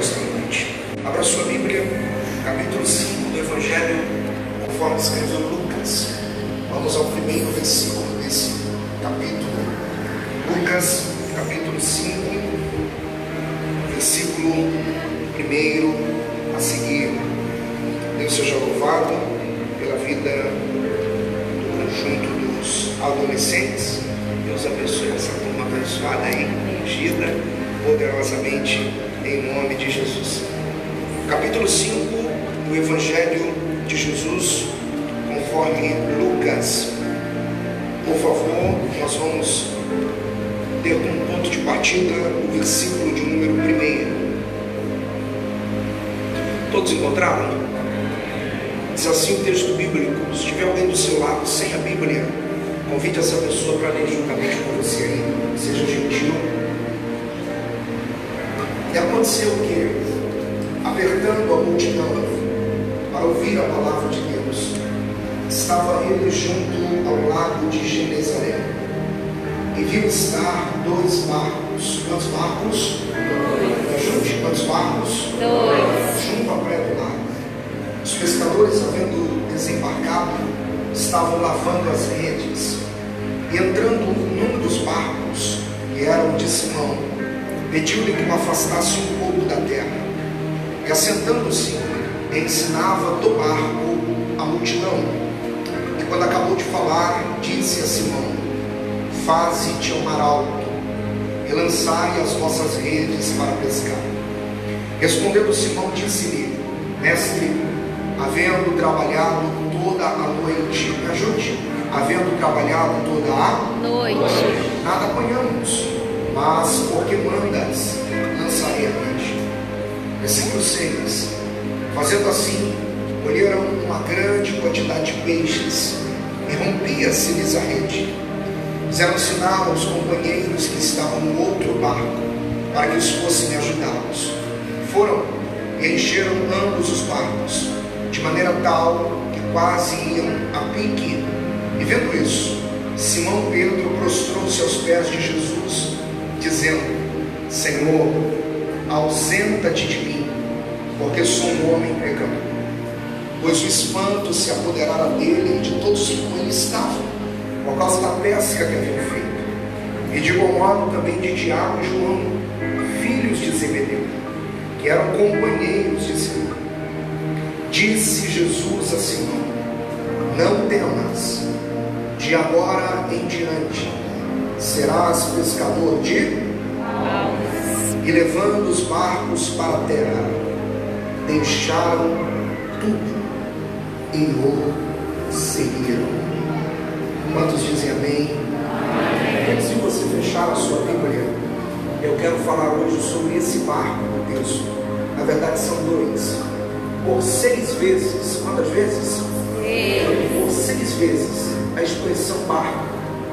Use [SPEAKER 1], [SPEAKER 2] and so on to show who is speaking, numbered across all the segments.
[SPEAKER 1] esta noite. Abra sua Bíblia, capítulo 5 do Evangelho, conforme escreveu Lucas. Vamos ao primeiro versículo desse capítulo. Lucas, capítulo 5, versículo 1 a seguir. Deus seja louvado pela vida do conjunto dos adolescentes. Deus abençoe essa turma abençoada aí, ungida poderosamente em nome de Jesus. Capítulo 5 do Evangelho de Jesus, conforme Lucas. Por favor, nós vamos ter como ponto de partida o versículo de número 1. Todos encontraram? Diz assim o texto bíblico. Se tiver alguém do seu lado sem a Bíblia, convide essa pessoa para ler juntamente com você aí. Seja gentil. E aconteceu que, apertando a multidão para ouvir a palavra de Deus, estava ele junto ao lago de Genezaré, e viu estar 2 barcos. Quantos barcos? 2. Quantos barcos?
[SPEAKER 2] 2.
[SPEAKER 1] Junto à praia do lago. Os pescadores, havendo desembarcado, estavam lavando as redes, e entrando num dos barcos, que era o de Simão, pediu-lhe que o afastasse um pouco da terra, e assentando-se, ensinava do barco a multidão. E quando acabou de falar, disse a Simão: faze-te ao mar alto, e lançai as vossas redes para pescar. Respondendo Simão, disse-lhe: mestre, havendo trabalhado toda a noite, me ajude, havendo trabalhado toda a noite, nada apanhamos, mas porque mandas, lançarei a rede. Versículo 6. Fazendo assim, colheram uma grande quantidade de peixes, e rompia-se-lhes a rede. Fizeram sinal aos companheiros que estavam no outro barco, para que os fossem ajudá-los. Foram e encheram ambos os barcos, de maneira tal que quase iam a pique. E vendo isso, Simão Pedro prostrou-se aos pés de Jesus, dizendo: Senhor, ausenta-te de mim, porque sou um homem pecador. Pois o espanto se apoderara dele e de todos que com ele estavam, por causa da pesca que haviam feito. E de igual modo também de Tiago e João, filhos de Zebedeu, que eram companheiros de Simão. Disse Jesus a Simão: não temas, de agora em diante serás pescador de almas. E levando os barcos para a terra, deixaram tudo e o seguiram. Quantos dizem amém? Antes de você fechar a sua Bíblia, eu quero falar hoje sobre esse barco do texto. Na verdade são 2. Por 6 vezes, quantas vezes? 6. Por 6 vezes a expressão barco,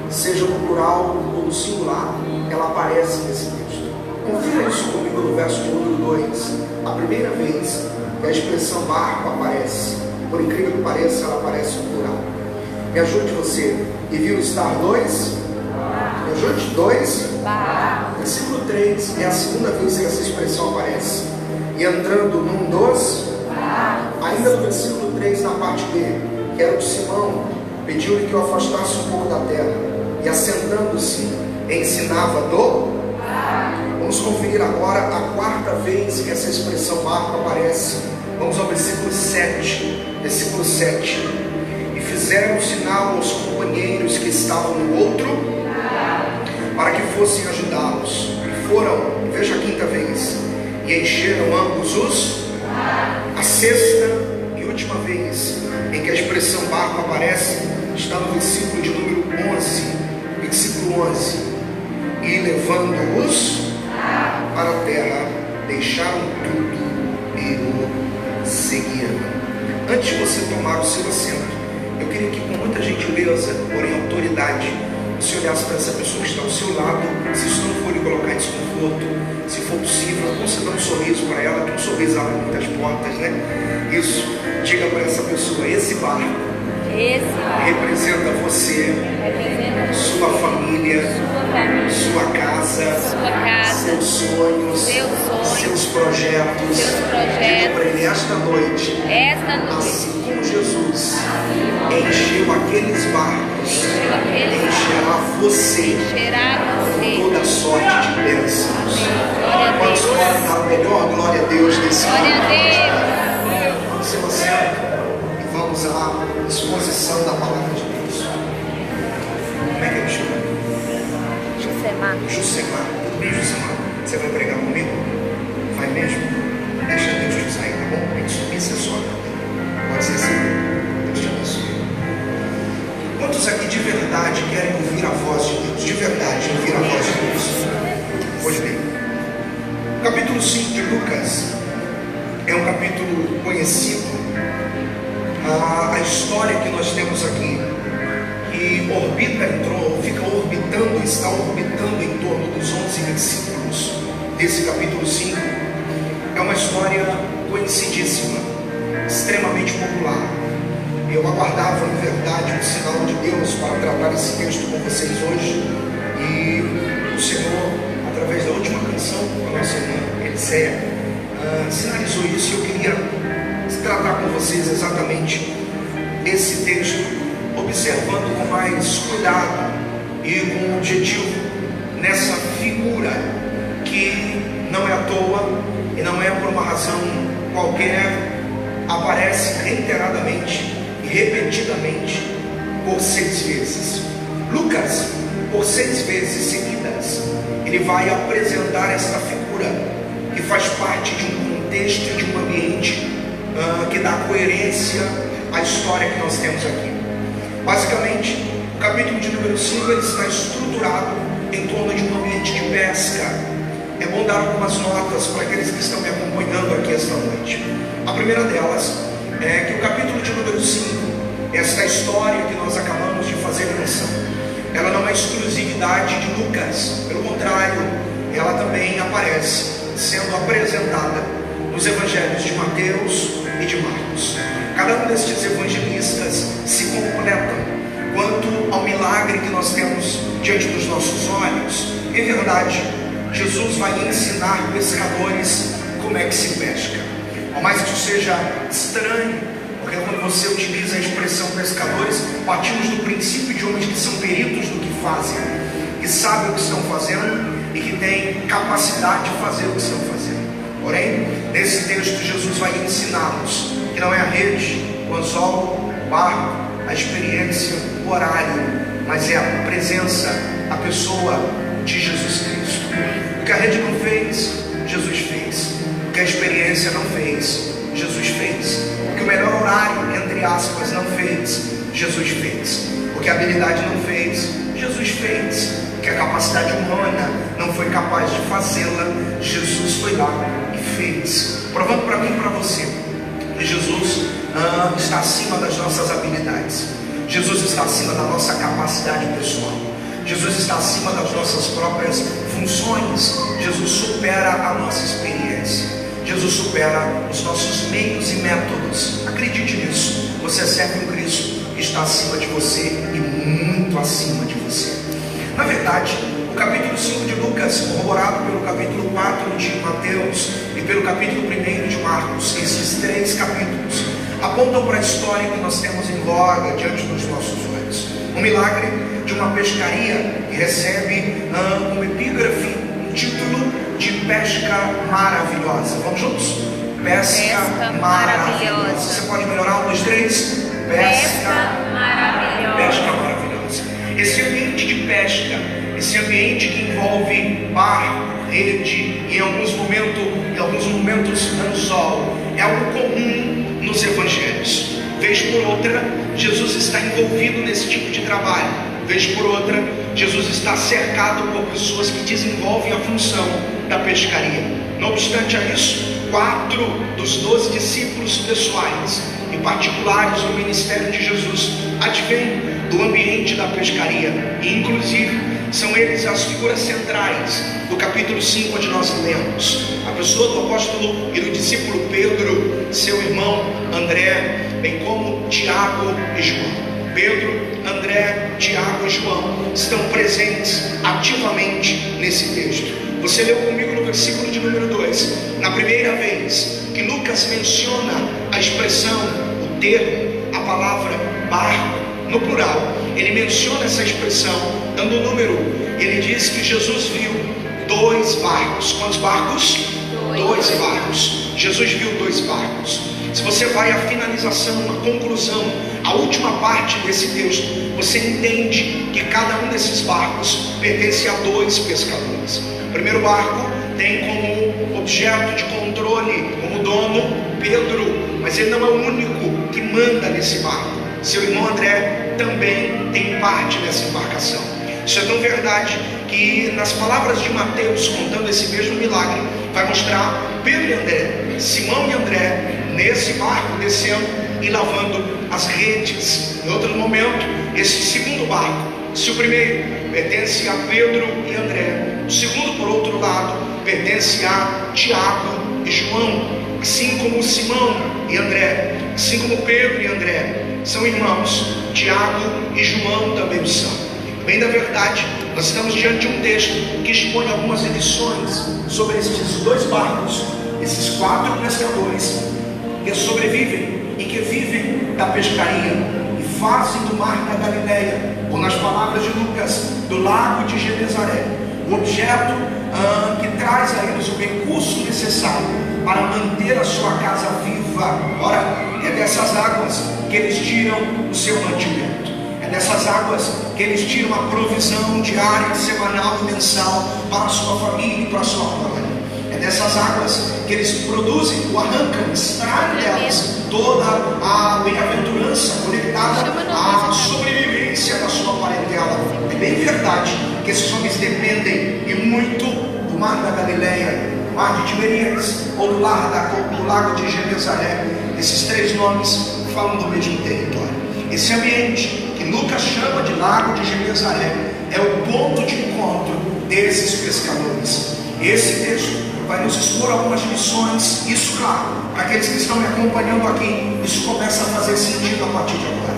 [SPEAKER 1] seja no plural ou no singular, ela aparece nesse texto. Confira isso comigo no verso de número 2. A primeira vez que a expressão barco aparece, por incrível que pareça, ela aparece no plural. Me ajude você. E viu estar 2? Me ajude. 2. Versículo 3 é a segunda vez que essa expressão aparece. E entrando num dos, ainda no versículo 3, na parte B, que era o de Simão, pediu-lhe que o afastasse um pouco da terra, e assentando-se, ensinava do. Vamos conferir agora a 4ª vez que essa expressão barco aparece. Vamos ao versículo 7. Versículo 7. E fizeram sinal aos companheiros que estavam no outro, para que fossem ajudá-los. E foram, veja a 5ª vez, e encheram ambos os. A 6ª e última vez em que a expressão barco aparece está no versículo de número 11. Versículo 11. E levando-os para a terra, deixaram tudo e o seguiram. Antes de você tomar o seu assento, eu queria que, com muita gentileza, porém autoridade, você olhasse para essa pessoa que está ao seu lado. Se isso não for lhe colocar em desconforto, se for possível, você dá um sorriso para ela, que um sorriso abre muitas portas, né? Isso, diga para essa pessoa: esse barco representa você, sua família, sua casa, seus sonhos, seus projetos. Diga para ele, esta noite, assim como Jesus encheu aqueles barcos, encherá você com toda sorte de bênçãos. Quantos podem dar o melhor? Glória a Deus nesse momento. Você e vamos à exposição da palavra de Deus. Como é que ele chama? Jusemar. Tudo bem, Jusemar? Você vai pregar comigo? Vai mesmo? Deixa Deus te usar aí, tá bom? Tem que subir, você sobe. Pode ser assim? Deus te abençoe. Quantos aqui de verdade querem ouvir a voz de Deus? De verdade, ouvir a voz de Deus. Pois bem, o capítulo 5 de Lucas é um capítulo conhecido. A história que nós temos aqui, que está orbitando em torno dos 11 versículos desse capítulo 5, é uma história conhecidíssima, extremamente popular. Eu aguardava, em verdade, um sinal de Deus para tratar esse texto com vocês hoje, e o Senhor, através da última canção da nossa irmã Elisséia, sinalizou isso, e eu queria tratar com vocês exatamente esse texto, observando com mais cuidado e com objetivo nessa figura que não é à toa e não é por uma razão qualquer, aparece reiteradamente e repetidamente por 6 vezes. Lucas, por 6 vezes seguidas, ele vai apresentar esta figura que faz parte de um contexto, de um ambiente que dá coerência à história que nós temos aqui. Basicamente, o capítulo de número 5 ele está estruturado em torno de um ambiente de pesca. É bom dar algumas notas para aqueles que estão me acompanhando aqui esta noite. A primeira delas é que o capítulo de número 5, esta história que nós acabamos de fazer menção, ela não é exclusividade de Lucas, pelo contrário, ela também aparece sendo apresentada nos evangelhos de Mateus e de Marcos. Cada um destes evangelistas se completam quanto ao milagre que nós temos diante dos nossos olhos. Em verdade, Jesus vai ensinar pescadores como é que se pesca. Por mais que isso seja estranho, porque quando você utiliza a expressão pescadores, partimos do princípio de homens que são peritos no que fazem, que sabem o que estão fazendo e que têm capacidade de fazer o que estão fazendo. Porém, nesse texto Jesus vai ensiná-los que não é a rede, o anzol, o barco, a experiência, o horário, mas é a presença, a pessoa de Jesus Cristo. O que a rede não fez, Jesus fez. O que a experiência não fez, Jesus fez. O que o melhor horário, entre aspas, não fez, Jesus fez. O que a habilidade não fez, Jesus fez. O que a capacidade humana não foi capaz de fazê-la, Jesus foi lá e fez. Provando para mim e para você que Jesus está acima das nossas habilidades. Jesus está acima da nossa capacidade pessoal. Jesus está acima das nossas próprias funções. Jesus supera a nossa experiência. Jesus supera os nossos meios e métodos. Acredite nisso. Você serve um Cristo que está acima de você e muito acima de você. Na verdade, o capítulo 5 de Lucas, corroborado pelo capítulo 4 de Mateus e pelo capítulo 1 de Marcos, esses 3 capítulos apontam para a história que nós temos em voga diante dos nossos olhos. Um milagre de uma pescaria que recebe um epígrafe, um título de pesca maravilhosa. Vamos juntos? Pesca maravilhosa. Você pode melhorar? 1, 2, 3. Pesca maravilhosa. Pesca maravilhosa. Esse ambiente de pesca, esse ambiente que envolve barco, rede e em alguns momentos anzol, é algo comum nos evangelhos. Vez por outra, Jesus está envolvido nesse tipo de trabalho. Vez por outra, Jesus está cercado por pessoas que desenvolvem a função da pescaria. Não obstante a isso, 4 dos 12 discípulos pessoais e particulares do ministério de Jesus advêm do ambiente da pescaria, e inclusive são eles as figuras centrais do capítulo 5, onde nós lemos. A pessoa do apóstolo e do discípulo Pedro seu irmão André, bem como Tiago e João. Pedro, André, Tiago e João estão presentes ativamente nesse texto. Você leu comigo no versículo de número 2. Na primeira vez que Lucas menciona a expressão, o termo, a palavra barco, no plural, ele menciona essa expressão dando o número. Ele diz que Jesus viu 2 barcos. Quantos barcos? 2 barcos. Jesus viu 2 barcos. Se você vai à finalização, à conclusão, a última parte desse texto, você entende que cada um desses barcos pertence a 2 pescadores. O primeiro barco tem como objeto de controle, como dono, Pedro, mas ele não é o único que manda nesse barco. Seu irmão André também tem parte nessa embarcação. Isso é tão verdade que nas palavras de Mateus, contando esse mesmo milagre, vai mostrar Pedro e André, Simão e André, nesse barco descendo e lavando as redes. Em outro momento, esse segundo barco, se o primeiro pertence a Pedro e André, o segundo, por outro lado, pertence a Tiago e João, assim como Simão e André, assim como Pedro e André são irmãos, Tiago e João também o são. Bem da verdade, nós estamos diante de um texto que expõe algumas lições sobre esses 2 barcos, esses 4 pescadores que sobrevivem e que vivem da pescaria e fazem do mar da Galileia, ou nas palavras de Lucas, do lago de Genezaré, o objeto que traz a eles o recurso necessário para manter a sua casa viva. Ora, é dessas águas que eles tiram o seu mantimento. É dessas águas que eles tiram a provisão diária, semanal e mensal para a sua família e para a sua família. É dessas águas que eles produzem, ou arrancam, extraem delas toda a bem-aventurança conectada à sobrevivência da sua parentela. É bem verdade que esses homens dependem e muito do mar da Galileia, do mar de Tiberíades ou do lago de Genezaré. Esses 3 nomes falam do mesmo território. Esse ambiente que Lucas chama de lago de Genezaré é o ponto de encontro desses pescadores. Esse texto vai nos expor algumas lições. Isso, claro, para aqueles que estão me acompanhando aqui, isso começa a fazer sentido a partir de agora.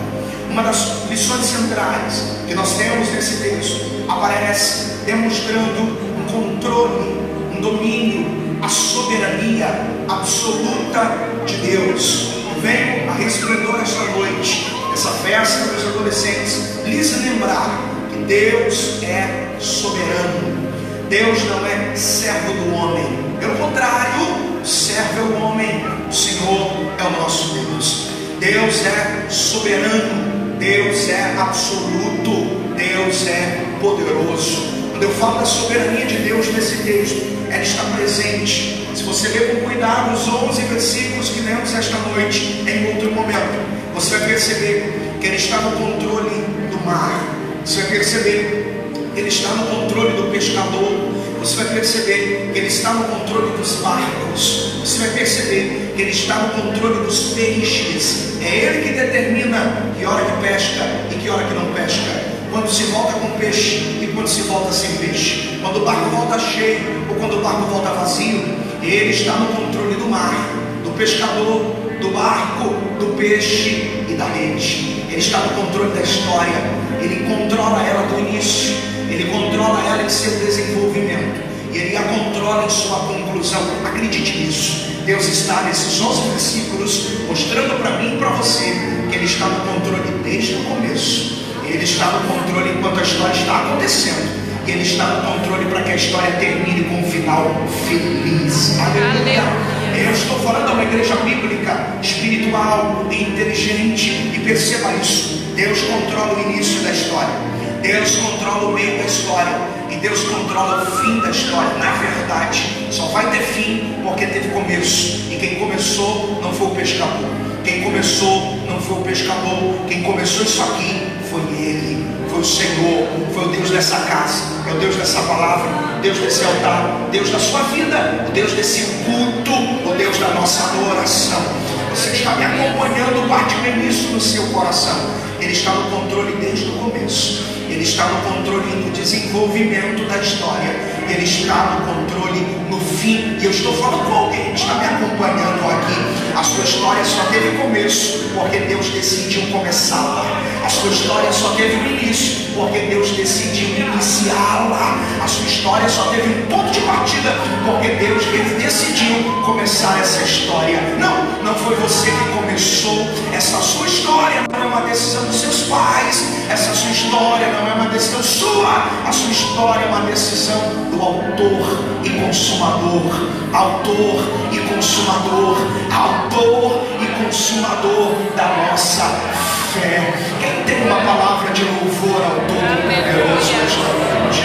[SPEAKER 1] Uma das lições centrais que nós temos nesse texto aparece demonstrando um controle, um domínio, a soberania absoluta de Deus. Venho a resplendor esta noite, essa festa dos adolescentes, lhes lembrar que Deus é soberano. Deus não é servo do homem, pelo contrário, o servo é o homem, o Senhor é o nosso Deus. Deus é soberano, Deus é absoluto, Deus é poderoso. Quando eu falo da soberania de Deus nesse texto, ela está presente. Se você ler com cuidado os 11 versículos que lemos esta noite, em outro momento, você vai perceber que Ele está no controle do mar. Você vai perceber que Ele está no controle do pescador. Você vai perceber que Ele está no controle dos barcos. Você vai perceber que Ele está no controle dos peixes. É Ele que determina que hora que pesca e que hora que não pesca. Quando se volta com peixe e quando se volta sem peixe. Quando o barco volta cheio ou quando o barco volta vazio. Ele está no controle do mar, do pescador, do barco, do peixe e da rede. Ele está no controle da história. Ele controla ela do início. Ele controla ela em seu desenvolvimento. E Ele a controla em sua conclusão. Acredite nisso. Deus está nesses 11 versículos mostrando para mim e para você que Ele está no controle desde o começo. Ele está no controle enquanto a história está acontecendo. E Ele está no controle para que a história termine com um final feliz. Aleluia. Eu estou falando a uma igreja bíblica, espiritual e inteligente. E perceba isso. Deus controla o início da história. Deus controla o meio da história. E Deus controla o fim da história. Na verdade, só vai ter fim porque teve começo. E quem começou não foi o pescador. Quem começou não foi o pescador. Quem começou isso aqui foi Ele. Foi o Senhor. Foi o Deus dessa casa. É o Deus dessa palavra. Deus desse altar. Deus da sua vida. O Deus desse culto. O Deus da nossa adoração. Você está me acompanhando, bate bem nisso no seu coração. Ele está no controle desde o começo. Ele está no controle do desenvolvimento da história. Ele está no controle no fim. E eu estou falando com alguém que está me acompanhando aqui. A sua história só teve começo porque Deus decidiu começá-la. A sua história só teve um início porque Deus decidiu iniciá-la. A sua história só teve um ponto de partida porque Deus decidiu começar essa história. Não foi você que começou essa sua história. Não é uma decisão dos seus pais. Essa sua história não é uma decisão sua. A sua história é uma decisão do autor e consumador. Autor e consumador. Autor e consumador da nossa fé. Quem tem uma palavra de louvor ao Todo-Poderoso nesta noite?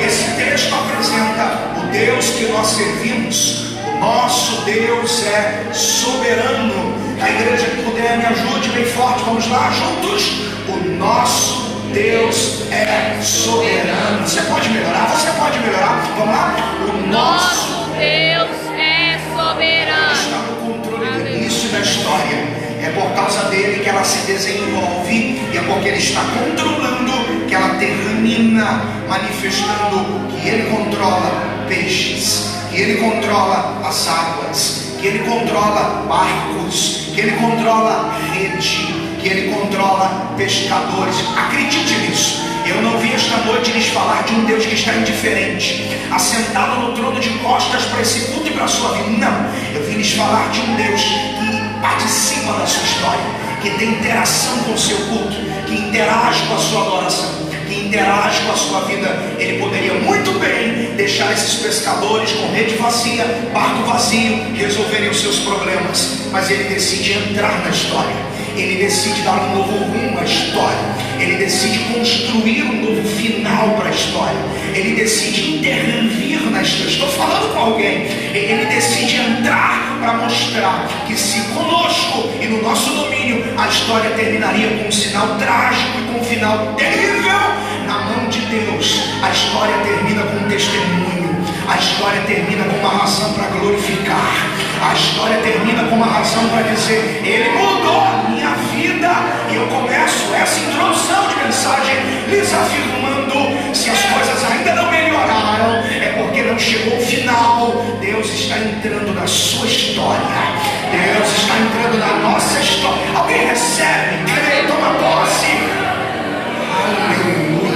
[SPEAKER 1] Esse texto apresenta o Deus que nós servimos. O nosso Deus é soberano. A igreja que puder, me ajude bem forte. Vamos lá, juntos. O nosso Deus é soberano. Você pode melhorar? Você pode melhorar? Vamos lá? O nosso
[SPEAKER 2] Deus é soberano.
[SPEAKER 1] Está no controle do início da história. É por causa dele que ela se desenvolve, e é porque ele está controlando que ela termina, manifestando que ele controla peixes, que ele controla as águas, que ele controla barcos, que ele controla rede, que ele controla pescadores. Acredite nisso. Eu não vim esta noite lhes falar de um Deus que está indiferente, assentado no trono de costas para esse culto e para a sua vida. Não, eu vim lhes falar de um Deus que participa da sua história, que tem interação com o seu culto, que interage com a sua adoração, que interage com a sua vida. Ele poderia muito bem deixar esses pescadores com rede vazia, barco vazio, resolverem os seus problemas, mas ele decide entrar na história. Ele decide dar um novo rumo à história. Ele decide construir um novo final para a história. Ele decide intervir na história. Estou falando com alguém. Ele decide entrar para mostrar que se conosco e no nosso domínio a história terminaria com um sinal trágico e com um final terrível, na mão de Deus a história termina com um testemunho. A história termina com uma razão para glorificar. A história termina com uma razão para dizer: ele mudou a minha vida. E eu começo essa introdução de mensagem lhes afirmando: se as coisas ainda não melhoraram, é porque não chegou o final. Deus está entrando na sua história. Deus está entrando na nossa história. Alguém recebe, crê, toma posse. Aleluia.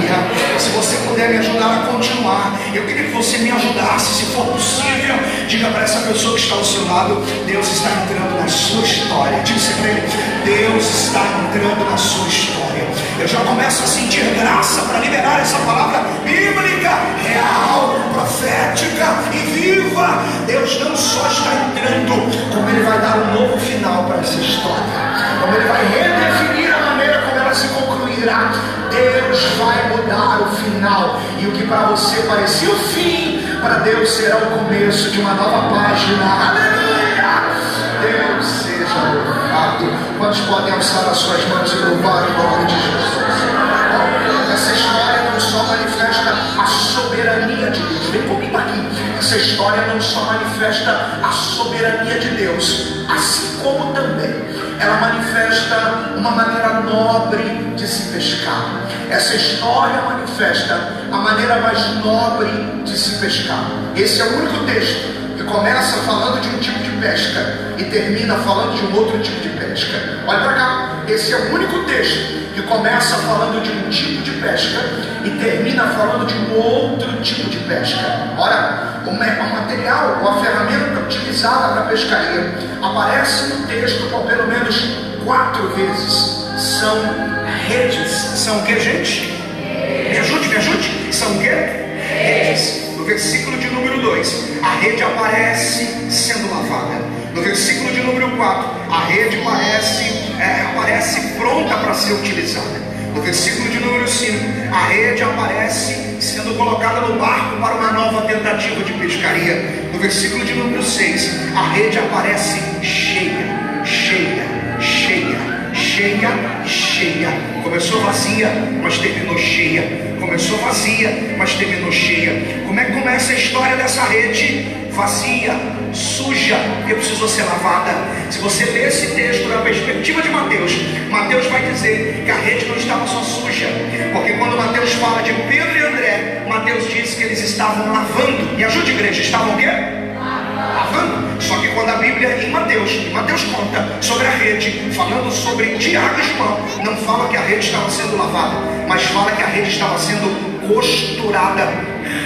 [SPEAKER 1] Se você puder me ajudar a continuar, eu queria que você me ajudasse, se for possível. Diga para essa pessoa que está ao seu lado: Deus está entrando na sua história. Diga para ele: Deus está entrando na sua história. Eu já começo a sentir graça para liberar essa palavra bíblica, real, profética e viva. Deus não só está entrando, como ele vai dar um novo final para essa história, como ele vai redefinir a maneira como ela se concluirá. Deus vai mudar o final, e o que para você parecia o fim, para Deus será o começo de uma nova página. Aleluia! Deus seja louvado. Quantos podem alçar as suas mãos e louvar o nome de Jesus? Essa história não só manifesta a soberania de Deus. Vem comigo aqui. Essa história não só manifesta a soberania de Deus, assim como também ela manifesta uma maneira nobre de se pescar. Essa história manifesta a maneira mais nobre de se pescar. Esse é o único texto que começa falando de um tipo de pesca e termina falando de um outro tipo de pesca. Olha para cá. Esse é o único texto que começa falando de um tipo de pesca e termina falando de um outro tipo de pesca. Ora, o material ou a ferramenta utilizada para pescaria aparece no texto por pelo menos 4 vezes. São redes. São o que, gente? Me ajude. São o que? Redes. No versículo de número 2, a rede aparece sendo lavada. No versículo de número 4, a rede aparece pronta para ser utilizada. No versículo de número 5, a rede aparece sendo colocada no barco para uma nova tentativa de pescaria. No versículo de número 6, a rede aparece cheia. Começou vazia, mas terminou cheia. Começou vazia, mas terminou cheia. Como é que começa a história dessa rede? Vazia, suja, porque precisou ser lavada. Se você ler esse texto da perspectiva de Mateus, Mateus vai dizer que a rede não estava só suja, porque quando Mateus fala de Pedro e André, Mateus diz que eles estavam lavando. Me ajude, igreja, estavam o quê? Lavando. Só que quando a Bíblia, em Mateus conta sobre a rede, falando sobre Tiago e João, não fala que a rede estava sendo lavada, mas fala que a rede estava sendo costurada,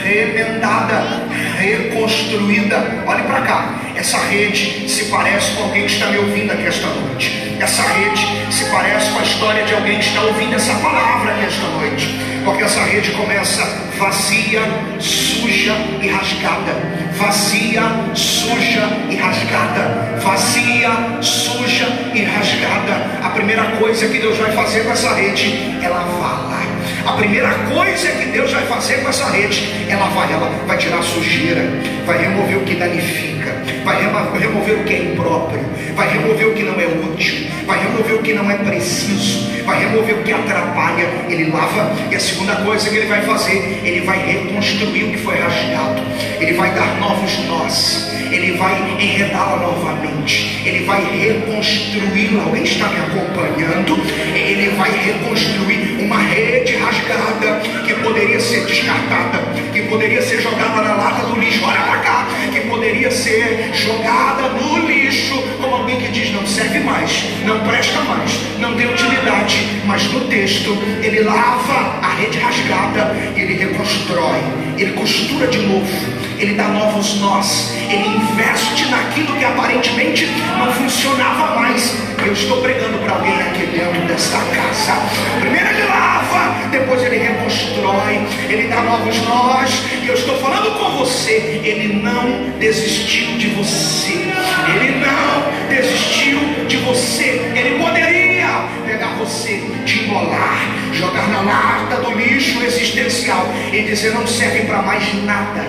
[SPEAKER 1] remendada, reconstruída. Olhe para cá, essa rede se parece com alguém que está me ouvindo aqui esta noite. Essa rede se parece com a história de alguém que está ouvindo essa palavra aqui esta noite, porque essa rede começa vazia, suja e rasgada. Vazia, suja e rasgada. Vazia, suja e rasgada. A primeira coisa que Deus vai fazer com essa rede é lavá-la. A primeira coisa que Deus vai fazer com essa rede é lavar ela. Vai tirar a sujeira, vai remover o que danifica, vai remover o que é impróprio, vai remover o que não é útil, vai remover o que não é preciso, vai remover o que atrapalha. Ele lava. E a segunda coisa que ele vai fazer, ele vai reconstruir o que foi rasgado. Ele vai dar novos nós, ele vai enredá-la novamente, ele vai reconstruí-la. Alguém está me acompanhando? Ele vai reconstruir uma rede rasgada que poderia ser descartada, que poderia ser jogada na lata do lixo. Olha para cá, que poderia ser jogada no lixo, como alguém que diz não serve mais, não presta mais, não tem utilidade. Mas no texto ele lava a rede rasgada, ele reconstrói, ele costura de novo, ele dá novos nós, ele investe naquilo que aparentemente não funcionava mais. Eu estou pregando para alguém aqui dentro desta casa. Primeiro ele lava, depois ele reconstrói, ele dá novos nós. E eu estou falando com você, ele não desistiu de você, ele não desistiu de você. Ele poderia pegar você, te embolar, jogar na lata do lixo existencial e dizer não serve para mais nada,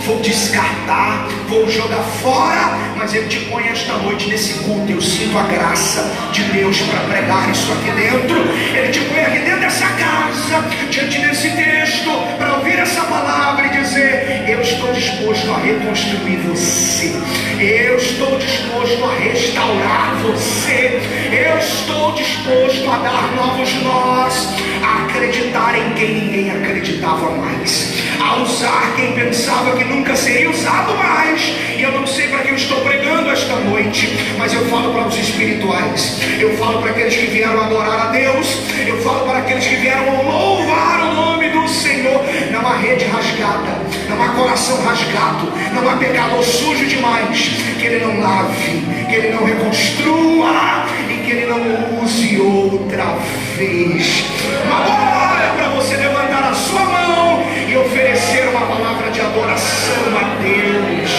[SPEAKER 1] vou descartar, vou jogar fora. Mas ele te põe esta noite nesse culto. Eu sinto a graça de Deus para pregar isso aqui dentro. Ele te põe aqui dentro dessa casa, diante desse texto, para ouvir essa palavra e dizer: eu estou disposto a reconstruir você, eu estou disposto a restaurar você, eu estou disposto a dar novos nós, a acreditar em quem ninguém acreditava mais, a usar quem pensava que nunca seria usado mais. E eu não sei para quem eu estou pregando esta noite, mas eu falo para os espirituais, eu falo para aqueles que vieram adorar a Deus, eu falo para aqueles que vieram louvar o nome do Senhor. Não há rede rasgada, não há coração rasgado, não há pecador sujo demais que ele não lave, que ele não reconstrua e que ele não use outra vez. Agora é para você levantar a sua mão e oferecer uma palavra de adoração a Deus.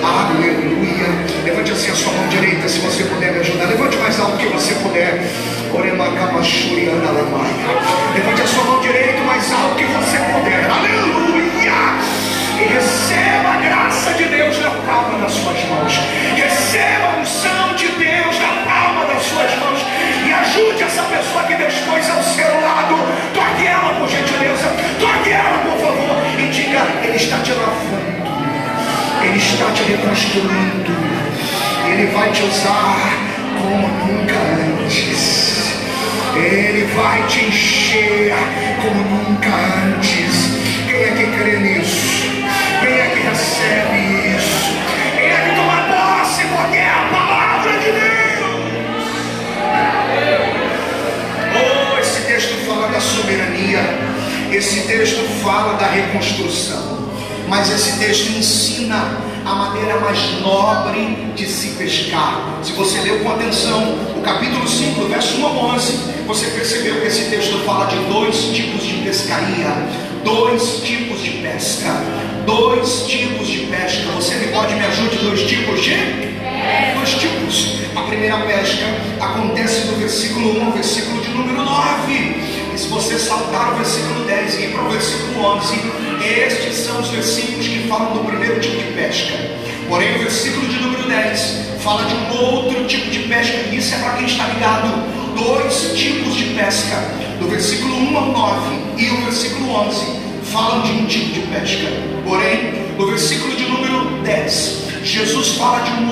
[SPEAKER 1] Aleluia. Levante assim a sua mão direita, se você puder me ajudar. Levante mais alto que você puder. Levante a sua mão direita mais alto que você puder. Aleluia. E receba a graça de Deus na palma das suas mãos. Receba a unção de Deus na palma das suas mãos. E ajude essa pessoa que Deus pôs ao seu lado. Toque ela, por gentileza. Toque ela, por favor. E diga: Ele está te lavando, Ele está te reconstruindo, Ele vai te usar como nunca antes, Ele vai te encher como nunca antes. Quem é que crê nisso? Quem é que recebe isso? Quem é que toma posse? Porque é a palavra de Deus. Oh, esse texto fala da soberania, esse texto fala da reconstrução, mas esse texto ensina a maneira mais nobre de se pescar. Se você leu com atenção o capítulo 5, do verso 1 a 11, você percebeu que esse texto fala de dois tipos de pescaria, dois tipos de pesca, dois tipos de pesca. Você pode me ajudar? Dois tipos de pesca. Dois tipos. A primeira pesca acontece do versículo 1 ao versículo de número 9. E se você saltar o versículo 10 e ir para o versículo 11, estes são os versículos que falam do primeiro tipo de pesca. Porém o versículo de número 10 fala de um outro tipo de pesca, e isso é para quem está ligado. Dois tipos de pesca, do versículo 1 ao 9 e o versículo 11 falam de um tipo de pesca. Porém no versículo de número 10 Jesus fala de um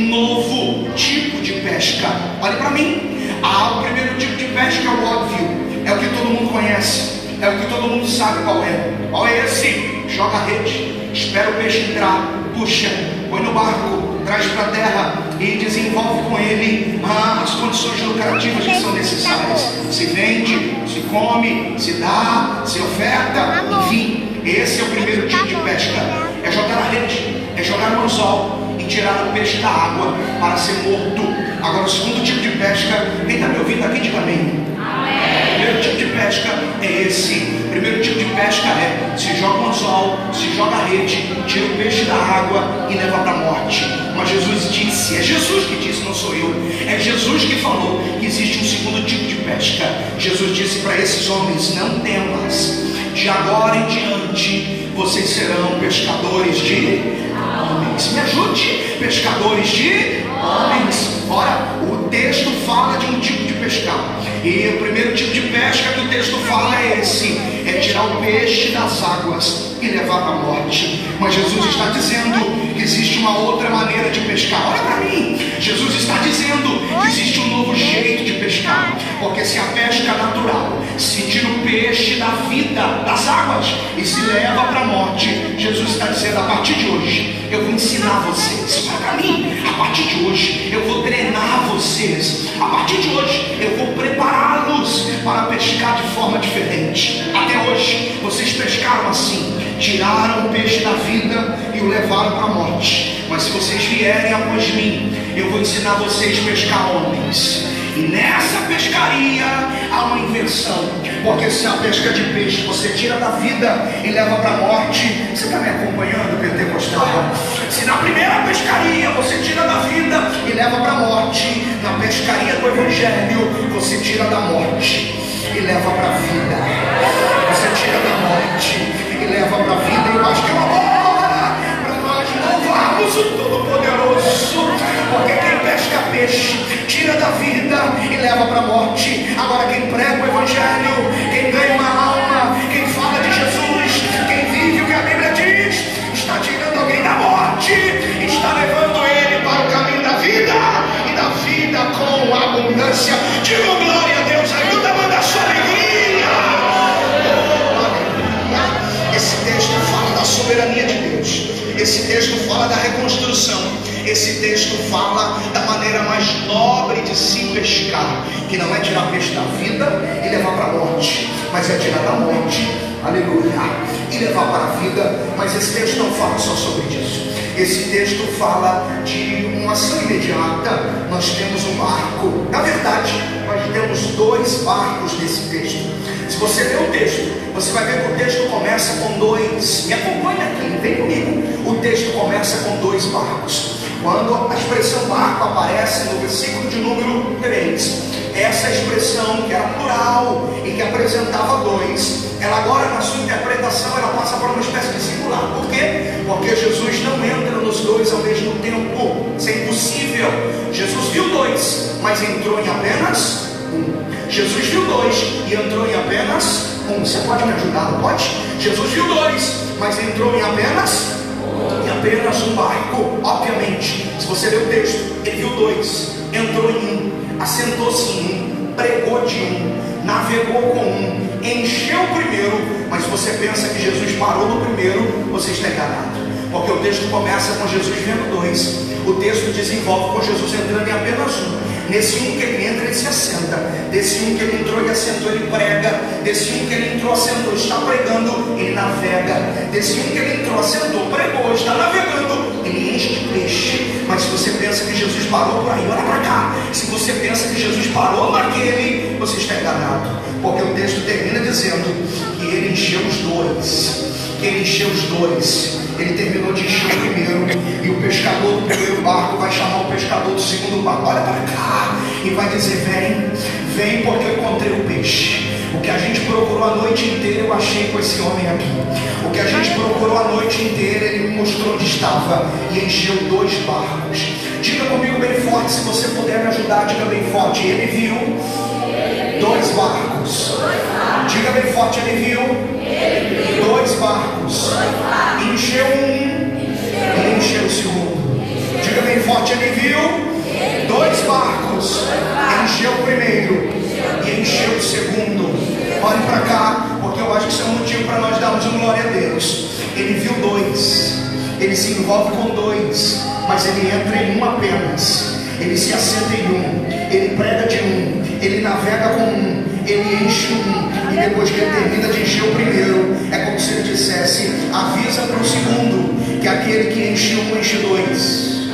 [SPEAKER 1] novo tipo de pesca. Olhe para mim. O primeiro tipo de pesca é o óbvio, é o que todo mundo conhece, é o que todo mundo sabe qual é. Qual é esse? Joga a rede, espera o peixe entrar, puxa, põe no barco, traz para a terra e desenvolve com ele as condições lucrativas que são necessárias. Se vende, se come, se dá, se oferta, enfim. Esse é o primeiro tipo de pesca. É jogar a rede, é jogar no anzol e tirar o peixe da água para ser morto. Agora o segundo tipo de pesca, quem está me ouvindo aqui, diga amém. O primeiro tipo de pesca é esse. O primeiro tipo de pesca é: se joga o anzol, se joga a rede, tira o peixe da água e leva para a morte. Mas Jesus disse, é Jesus que disse, não sou eu. É Jesus que falou que existe um segundo tipo de pesca. Jesus disse para esses homens: não temas, de agora em diante vocês serão pescadores de homens. Me ajude, pescadores de homens. Ora, o texto fala de um tipo de pescar. E o primeiro tipo de pesca que o texto fala é esse: é tirar o peixe das águas e levar para a morte. Mas Jesus está dizendo que existe uma outra maneira de pescar. Olha para mim, Jesus está dizendo que existe um novo jeito de pescar. Porque se a pesca natural se tira o peixe da vida, das águas, e se leva para a morte, Jesus está dizendo: a partir de hoje eu vou ensinar vocês. Olha para mim, a partir de hoje eu vou treinar vocês. A partir de hoje eu vou prepará-los para pescar de forma diferente. Até hoje vocês pescaram assim, tiraram o peixe da vida e o levaram para a morte. Mas se vocês vierem após mim, eu vou ensinar vocês a pescar homens. E nessa pescaria há uma inversão. Porque se a pesca de peixe você tira da vida e leva para a morte, você está me acompanhando, pentecostal? Se na primeira pescaria você tira da vida e leva para a morte, na pescaria do evangelho você tira da morte e leva para a vida. Você tira da morte e leva para a vida. Eu acho que é uma hora para nós louvarmos o Todo-Poderoso. Porque quem pesca peixe tira da vida e leva para a morte. Agora quem prega o evangelho, quem ganha uma alma, quem fala de Jesus, quem vive o que a Bíblia diz, está tirando alguém da morte, está levando ele para o caminho da vida, e da vida com abundância. Diga glória a Deus, ajuda a mandar sua alegria. Esse texto fala da soberania de Deus. Esse texto fala da reconstrução. Esse texto fala da maneira mais nobre de se pescar, que não é tirar peixe da vida e levar para a morte, mas é tirar da morte, aleluia, e levar para a vida. Mas esse texto não fala só sobre isso. Esse texto fala de uma ação imediata. Nós temos um barco. Na verdade, nós temos dois barcos nesse texto. Se você ler o texto, você vai ver que o texto começa com dois. Me acompanha aqui, vem comigo. O texto começa com dois barcos. Quando a expressão barco aparece no versículo de número 3, essa expressão que era plural e que apresentava dois, ela agora na sua interpretação ela passa por uma espécie de singular. Por quê? Porque Jesus não entra nos dois ao mesmo tempo. Isso é impossível. Jesus viu dois, mas entrou em apenas um. Jesus viu dois e entrou em apenas um. Você pode me ajudar, não pode? Jesus viu dois, mas entrou em apenas um barco. Obviamente, se você ler o texto, ele viu dois, entrou em um, assentou-se em um, pregou de um, navegou com um, encheu o primeiro. Mas se você pensa que Jesus parou no primeiro, você está enganado. Porque o texto começa com Jesus vendo dois, o texto desenvolve com Jesus entrando em apenas um. Nesse um que ele entra, ele se assenta. Desse um que ele entrou e assentou, ele prega. Desse um que ele entrou, assentou, está pregando, ele navega. Desse um que ele entrou, assentou, pregou, está navegando, ele enche de peixe. Mas se você pensa que Jesus parou por aí, olha para cá. Se você pensa que Jesus parou naquele, você está enganado. Porque o texto termina dizendo que ele encheu os dois. Que ele encheu os dois. Ele terminou de encher o primeiro, e o pescador do primeiro barco vai chamar o pescador do segundo barco. Olha para cá e vai dizer: vem, vem, porque eu encontrei o peixe. O que a gente procurou a noite inteira eu achei com esse homem aqui. O que a gente procurou a noite inteira ele me mostrou onde estava e encheu dois barcos. Diga comigo bem forte, se você puder me ajudar, diga bem forte: ele viu dois barcos. Diga bem forte: ele viu dois barcos. Encheu um e encheu o segundo. Diga bem forte: ele viu dois barcos. Encheu o primeiro e encheu o segundo. Olhe para cá, porque eu acho que isso é um motivo para nós darmos uma glória a Deus. Ele viu dois ele se envolve com dois, mas ele entra em um apenas. Ele se assenta em um, ele prega de um, ele navega com um, ele enche um, e depois que ele termina de encher o primeiro, é como se ele dissesse: avisa para o segundo que aquele que enche um enche dois,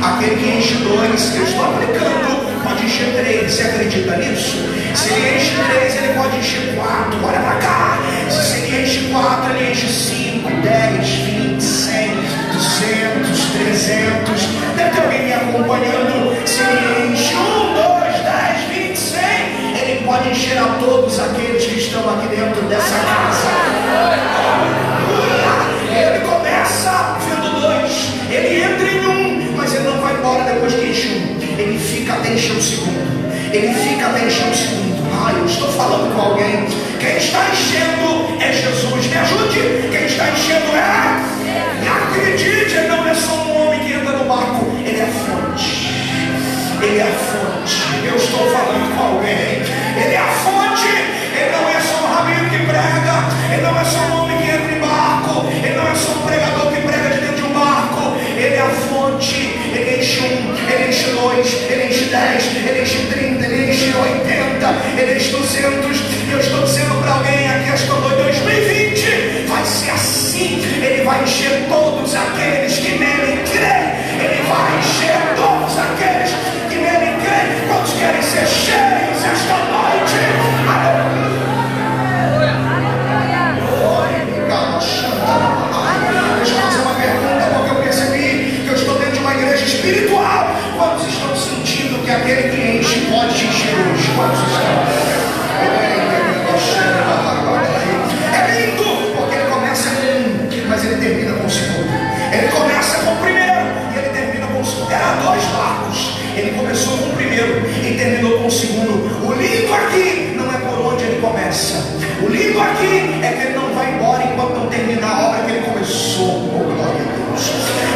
[SPEAKER 1] aquele que enche dois, eu estou aplicando, pode encher três. Você acredita nisso? Se ele enche três, ele pode encher quatro. Olha para cá. Se ele enche quatro, ele enche 5, 10, 20, 100, 200, 300. Deve ter alguém me acompanhando. Se ele enche 1, 2, 10, 20, 100, ele pode encher a todos aqueles que estão aqui dentro dessa casa. Ele começa vendo dois, ele entra em um, mas ele não vai embora depois que enche um. Ele fica até encher o segundo. Ele fica até encher o segundo. Eu estou falando com alguém. Quem está enchendo é Jesus. Me ajude. Quem está enchendo acredite, ele não é só um homem que entra no barco. Ele é a fonte. Ele é a fonte. Eu estou falando com alguém. Ele é a fonte. Ele não é só um rabino que prega. Ele não é só um homem que entra em barco. Ele não é só um pregador que prega de dentro de um barco. Ele é a fonte. Ele enche um, ele enche dois, ele enche 10, ele enche 30, ele enche 80, ele enche 200. E eu estou dizendo para alguém aqui esta noite, 2020 vai ser assim. Ele vai encher todos aqueles que nele creem. Ele vai encher todos aqueles que nele creem. Quantos querem ser cheios esta noite? Aleluia. Deixa eu fazer uma pergunta, porque eu percebi que eu estou dentro de uma igreja espiritual. Quantos estão sentindo que aquele que enche pode te encher hoje? Quantos estão? É lindo, porque ele começa com um, mas ele termina com o segundo. Ele começa com o primeiro e ele termina com o segundo. Era 2 barcos. Ele começou com o primeiro e terminou com o segundo. O lindo aqui não é por onde ele começa. O lindo aqui é que ele não vai embora enquanto não terminar a obra que ele começou. Oh, glória a Deus.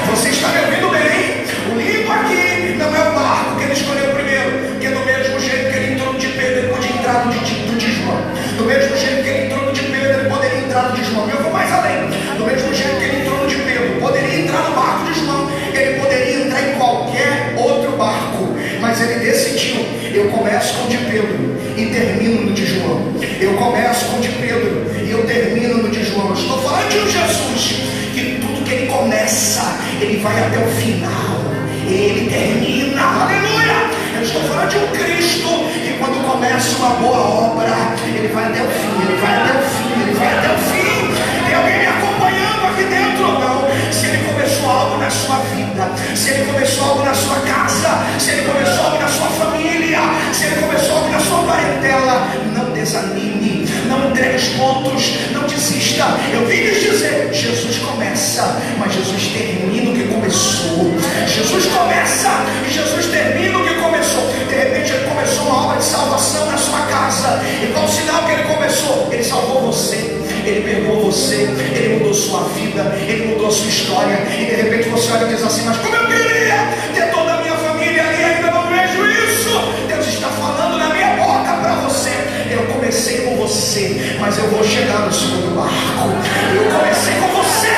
[SPEAKER 1] Você está me ouvindo bem? O lindo aqui não é o barco que ele escolheu primeiro, porque do mesmo jeito que ele entrou no de Pedro, ele podia entrar no de João. Do mesmo jeito que ele entrou no de Pedro, ele poderia entrar no de João. Eu vou mais além. Do mesmo jeito que ele entrou no de Pedro, poderia entrar no barco de João. Ele poderia entrar em qualquer outro barco, mas ele decidiu: eu começo com o de Pedro e termino no de João. Eu começo com o de Pedro e eu termino no de João. Eu estou falando de um Jesus que tudo que ele começa, ele vai até o final. Ele termina, aleluia. Eu estou falando de um Cristo que quando começa uma boa obra, ele vai até o fim, ele vai até o fim, ele vai até o fim. Tem alguém me acompanhando aqui dentro ou não? Se ele começou algo na sua vida, se ele começou algo na sua casa, se ele começou algo na sua família, se ele começou algo na sua parentela, não desanime, não entregue os pontos, não desista. Eu vim lhes dizer: Jesus começa, mas Jesus termina o que começou. Jesus começa e Jesus termina o que começou. De repente ele começou uma obra de salvação na sua casa, e qual o sinal que ele começou? Ele salvou você, ele perdoou você, ele mudou sua vida, ele mudou a sua história. E de repente você olha e diz assim: mas como eu queria ter toda a minha família ali, ainda não vejo isso. Deus está falando na minha boca para você: eu comecei com você, mas eu vou chegar no segundo barco. Eu comecei com você,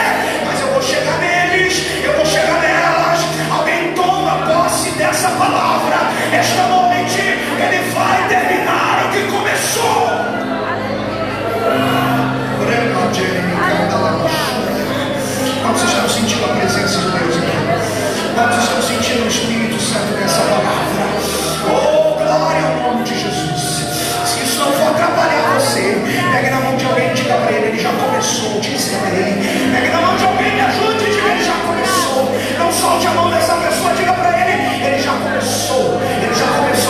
[SPEAKER 1] mas eu vou chegar neles, eu vou chegar nelas. Alguém toma posse dessa palavra esta noite. Ele vai terminar o que começou. Quantos estão sentindo a presença de Deus aqui? Quantos estão sentindo o Espírito Santo nessa palavra? Oh, glória ao nome de Jesus. Se isso não for atrapalhar você, pegue na mão de alguém e diga para ele: já começou. Diz para ele. Pegue na mão de alguém e me ajude e diga: ele já começou. Não solte a mão dessa pessoa, diga para ele: ele já começou. Ele já começou.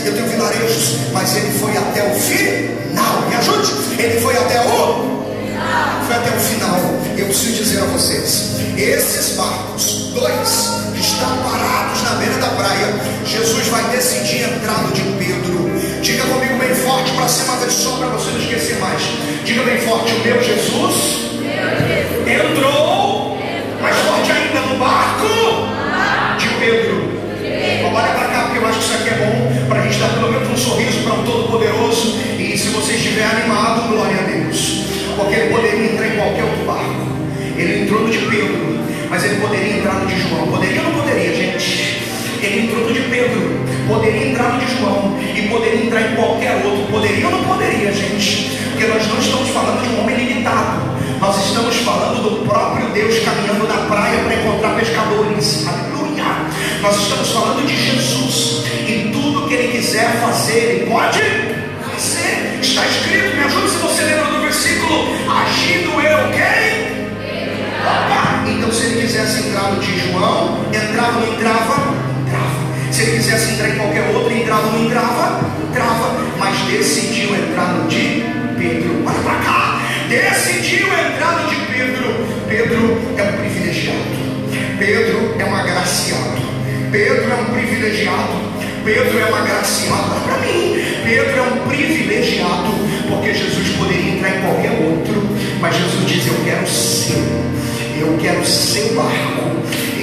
[SPEAKER 1] eu tenho vilarejos, mas ele foi até o final. Me ajude, ele foi até o final. Eu preciso dizer a vocês, esses barcos, 2, que estão parados na beira da praia, Jesus vai decidir entrar no de Pedro. Diga comigo bem forte, para ser uma vez só, para você não esquecer mais. Diga bem forte: o meu Jesus entrou, mais forte ainda, no barco de Pedro. Olha para cá, porque eu acho que isso aqui é bom, para a gente dar pelo menos um sorriso para um Todo-Poderoso. E se você estiver animado, glória a Deus, porque ele poderia entrar em qualquer outro barco. Ele entrou no de Pedro, mas ele poderia entrar no de João. Poderia ou não poderia, gente? Ele entrou no de Pedro, poderia entrar no de João, e poderia entrar em qualquer outro. Poderia ou não poderia, gente? Porque nós não estamos falando de um homem limitado, nós estamos falando do próprio Deus caminhando na praia para encontrar pescadores. Aleluia! Nós estamos falando de Jesus, e tudo que ele quiser fazer, ele pode fazer. Está escrito, me ajuda se você lembra do versículo: agindo eu, quem? Opa! Então se ele quisesse entrar no de João, entrava ou não entrava? Entrava. Se ele quisesse entrar em qualquer outro, entrava ou não entrava? Entrava. Mas decidiu entrar no de Pedro. Olha para cá, decidiu entrar no de Pedro. Pedro é um privilegiado, Pedro é um agraciado, Pedro é um privilegiado, Pedro é um agraciado. Olha para mim, Pedro é um privilegiado, porque Jesus poderia entrar em qualquer outro, mas Jesus diz: eu quero o seu, eu quero o seu barco.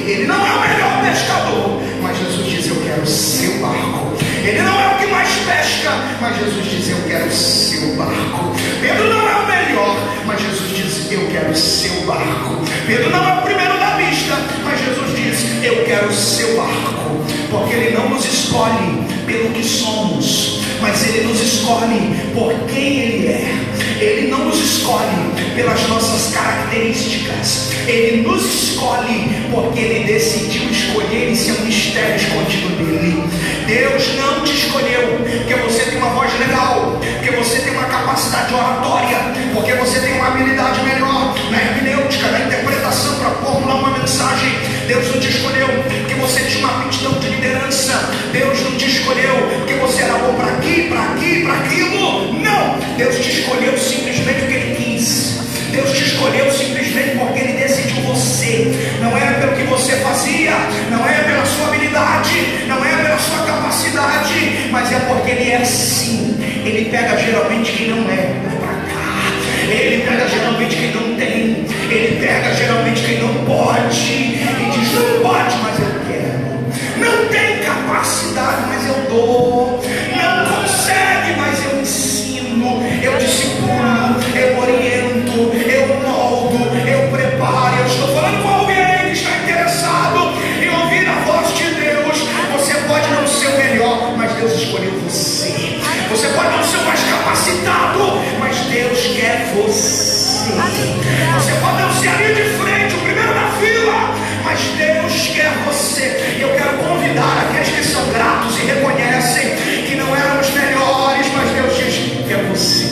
[SPEAKER 1] Ele não é o melhor pescador, mas Jesus diz: eu quero o seu barco. Ele não é o que mais pesca, mas Jesus diz: eu quero o seu barco. Pedro não é o melhor, mas Jesus diz: eu quero o seu barco. Pedro não é o primeiro da lista, mas Jesus diz: eu quero o seu barco. Porque ele não nos escolhe pelo que somos, mas ele nos escolhe por quem ele é. Ele não nos escolhe pelas nossas características, ele nos escolhe porque ele decidiu escolher. Isso é um mistério escondido nele. Deus não te escolheu porque você tem uma voz legal, porque você tem uma capacidade oratória, porque você tem uma habilidade melhor na hermenêutica, na interpretação para formular uma mensagem. Deus não te escolheu porque você tinha uma aptidão de liderança. Deus não te escolheu porque você era bom para aqui, para aqui, para aquilo. Não, Deus te escolheu simplesmente porque ele quis. Deus te escolheu simplesmente porque ele decidiu você. Não é pelo que você fazia, não é pela sua habilidade, não é pela sua capacidade, mas é porque ele é assim. Ele pega geralmente quem não é, para cá. Ele pega geralmente quem não tem. Ele pega geralmente quem não pode e diz: não pode, mas eu quero. Não tem capacidade, mas eu dou. Não consegue, mas eu ensino, eu discipulo, eu oriento, eu moldo, eu preparo. Eu estou falando com alguém que está interessado em ouvir a voz de Deus. Você pode não ser o melhor, mas Deus escolheu você. Você pode não ser o mais capacitado, mas Deus quer você. Você pode não ser ali de frente, o primeiro na fila, mas Deus quer você. E eu quero convidar aqueles que são gratos e reconhecem que não eram os melhores, mas Deus diz: quero você,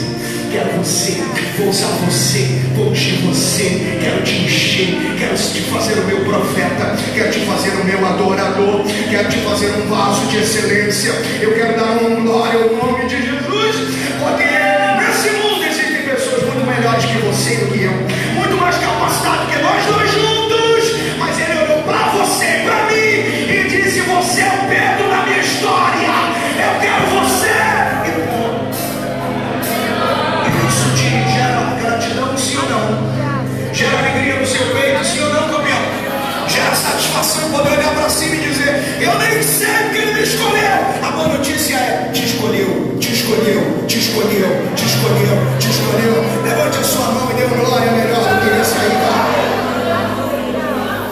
[SPEAKER 1] quero você, vou usar você, vou ungir você, quero te encher, quero te fazer o meu profeta, quero te fazer o meu adorador, quero te fazer um vaso de excelência. Eu quero dar uma glória ao nome de Jesus, porque nesse mundo existem pessoas muito melhores que você e do que eu, muito mais capacitadas que nós dois juntos, mas ele olhou para você, para mim, e disse: você é o Pedro da minha história, eu quero você. Isso te gera gratidão, sim ou não? Gera alegria no seu peito, sim ou não, campeão? Gera satisfação poder olhar para cima e dizer: eu nem sei porque ele me escolheu. A boa notícia é: te escolheu, te escolheu, te escolheu, te escolheu, te escolheu. Levante a sua mão e dê uma glória melhor do que essa aí, tá?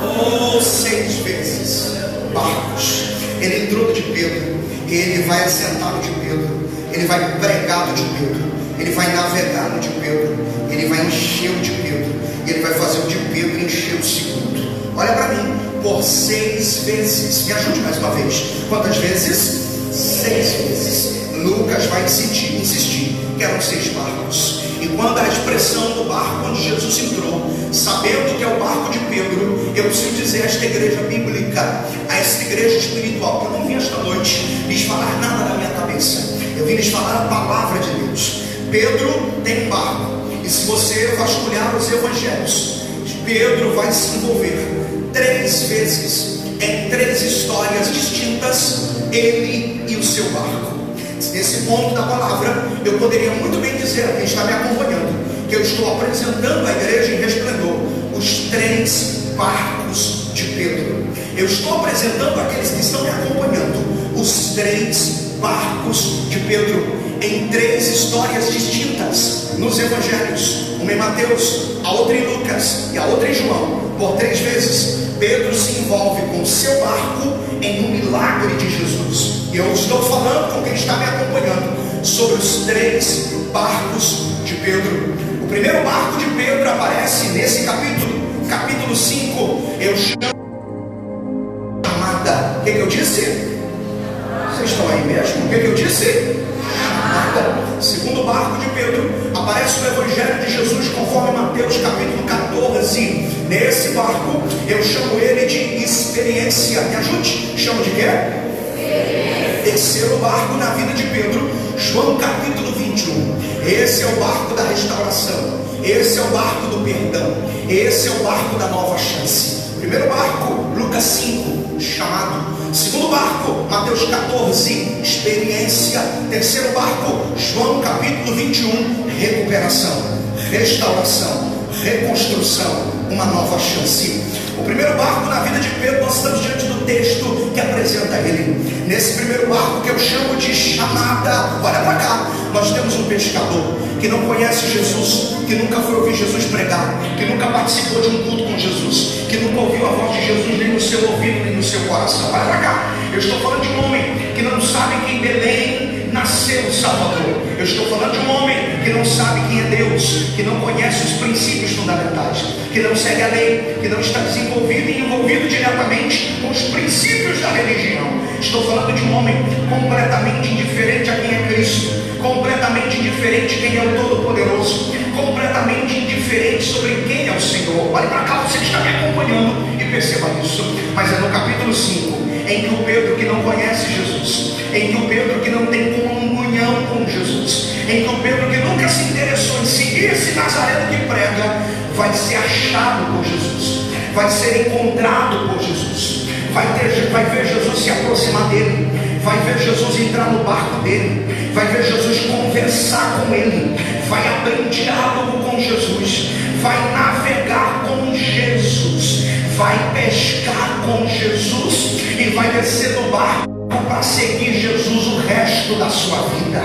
[SPEAKER 1] Oh, 6 vezes barcos. Ele entrou no de Pedro, e ele vai assentar no de Pedro, ele vai pregar no de Pedro, ele vai navegar no de Pedro, ele vai encher o de Pedro, e ele vai fazer o de Pedro encher o segundo. Olha para mim, por 6 vezes. Me ajude mais uma vez. Quantas vezes? 6 vezes. Lucas vai insistir que eram 6 barcos. E quando a expressão do barco onde Jesus entrou
[SPEAKER 3] sabendo que é o barco de Pedro, eu preciso dizer a esta igreja bíblica, a esta igreja espiritual, que eu não vim esta noite lhes falar nada da minha cabeça, eu vim lhes falar a palavra de Deus. Pedro tem um barco, e se você vasculhar os evangelhos, Pedro vai se envolver 3 vezes em 3 histórias distintas, ele e o seu barco. Nesse ponto da palavra, eu poderia muito bem dizer a quem está me acompanhando, que eu estou apresentando à igreja em Resplendor os 3 barcos de Pedro. Eu estou apresentando àqueles que estão me acompanhando os 3 barcos de Pedro, em 3 histórias distintas nos evangelhos, uma em Mateus, a outra em Lucas e a outra em João. Por 3 vezes Pedro se envolve com o seu barco em um milagre de Jesus. E eu estou falando com quem está me acompanhando sobre os 3 barcos de Pedro. O primeiro barco de Pedro aparece nesse capítulo 5. Eu chamo chamada. O que eu disse? Vocês estão aí mesmo? O que eu disse? Chamada. Segundo barco de Pedro aparece no Evangelho de Jesus, conforme Mateus capítulo 14. Nesse barco eu chamo ele de experiência. Me ajude. Chamo de quê? Terceiro barco na vida de Pedro, João capítulo 21. Esse é o barco da restauração, esse é o barco do perdão, esse é o barco da nova chance. Primeiro barco, Lucas 5, chamado. Segundo barco, Mateus 14, experiência. Terceiro barco, João capítulo 21, recuperação, restauração, reconstrução, uma nova chance. O primeiro barco na vida de Pedro, nós estamos diante do texto que apresenta ele. Nesse primeiro barco que eu chamo de chamada, olha para cá, nós temos um pescador que não conhece Jesus, que nunca foi ouvir Jesus pregar, que nunca participou de um culto com Jesus, que nunca ouviu a voz de Jesus nem no seu ouvido nem no seu coração. Olha para cá, eu estou falando de um homem que não sabe que em Belém nasceu o Salvador. Eu estou falando de um homem que não sabe quem é Deus, que não conhece os princípios fundamentais, que não segue a lei, que não está desenvolvido e envolvido diretamente com os princípios da religião. Estou falando de um homem completamente indiferente a quem é Cristo, completamente indiferente quem é o Todo-Poderoso, completamente indiferente sobre quem é o Senhor. Olhe para cá, você que está me acompanhando, e perceba isso. Mas é no capítulo 5, em que o Pedro que não conhece Jesus, em que o Pedro que não tem comunhão com Jesus, em que o Pedro que nunca se interessou em seguir esse Nazareno que prega, vai ser achado por Jesus, vai ser encontrado por Jesus, vai ver Jesus se aproximar dele, vai ver Jesus entrar no barco dele, vai ver Jesus conversar com ele, vai abrir diálogo com Jesus, vai navegar com Jesus, vai pescar com Jesus e vai descer do barco para seguir Jesus o resto da sua vida.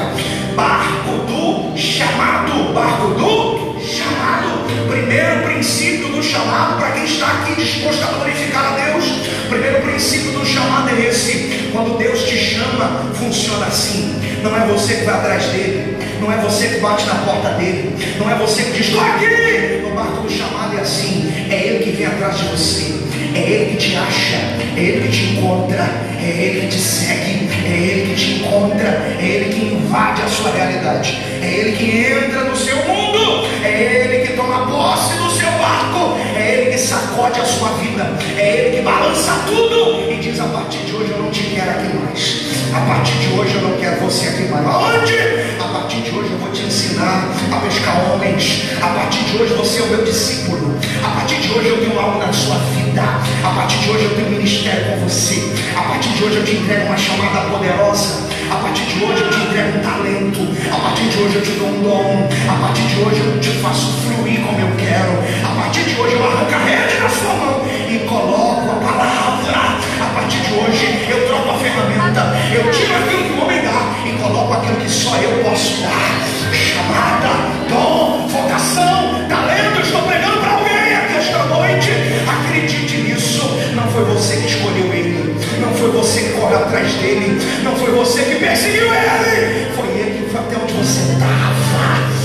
[SPEAKER 3] Barco do chamado, barco do chamado. Primeiro princípio do chamado, para quem está aqui disposto a glorificar a Deus, primeiro princípio do chamado é esse: quando Deus te chama, funciona assim. Não é você que vai atrás dele, não é você que bate na porta dele, não é você que diz estou aqui. No barco do chamado é assim, é ele que vem atrás de você, é ele que te acha, é ele que te encontra, é ele que te segue, é ele que te encontra, é ele que invade a sua realidade, é ele que entra no seu mundo, é ele que toma posse do seu barco, é ele que sacode a sua vida, é ele que balança tudo e diz: a partir de hoje eu não te quero aqui mais, a partir de hoje eu não quero você aqui mais. Aonde? A partir de hoje eu vou te ensinar a pescar homens, a partir de hoje você é o meu discípulo, a partir de hoje eu tenho algo na sua vida, a partir de hoje eu tenho um ministério com você, a partir de hoje eu te entrego uma chamada poderosa, a partir de hoje eu te entrego um talento, a partir de hoje eu te dou um dom, a partir de hoje eu te faço fluir como eu quero, a partir de hoje eu arranco a rede na sua mão e coloco a palavra, a partir de hoje eu troco a ferramenta, eu tiro aquilo que o homem dá e coloco aquilo que só eu posso dar. Chamada, dom, vocação, talento. Estou pregando para alguém aqui esta noite. Acredite nisso. Não foi você que escolheu ele, não foi você que correu atrás dele, não foi você que perseguiu ele, foi ele que foi até onde você estava.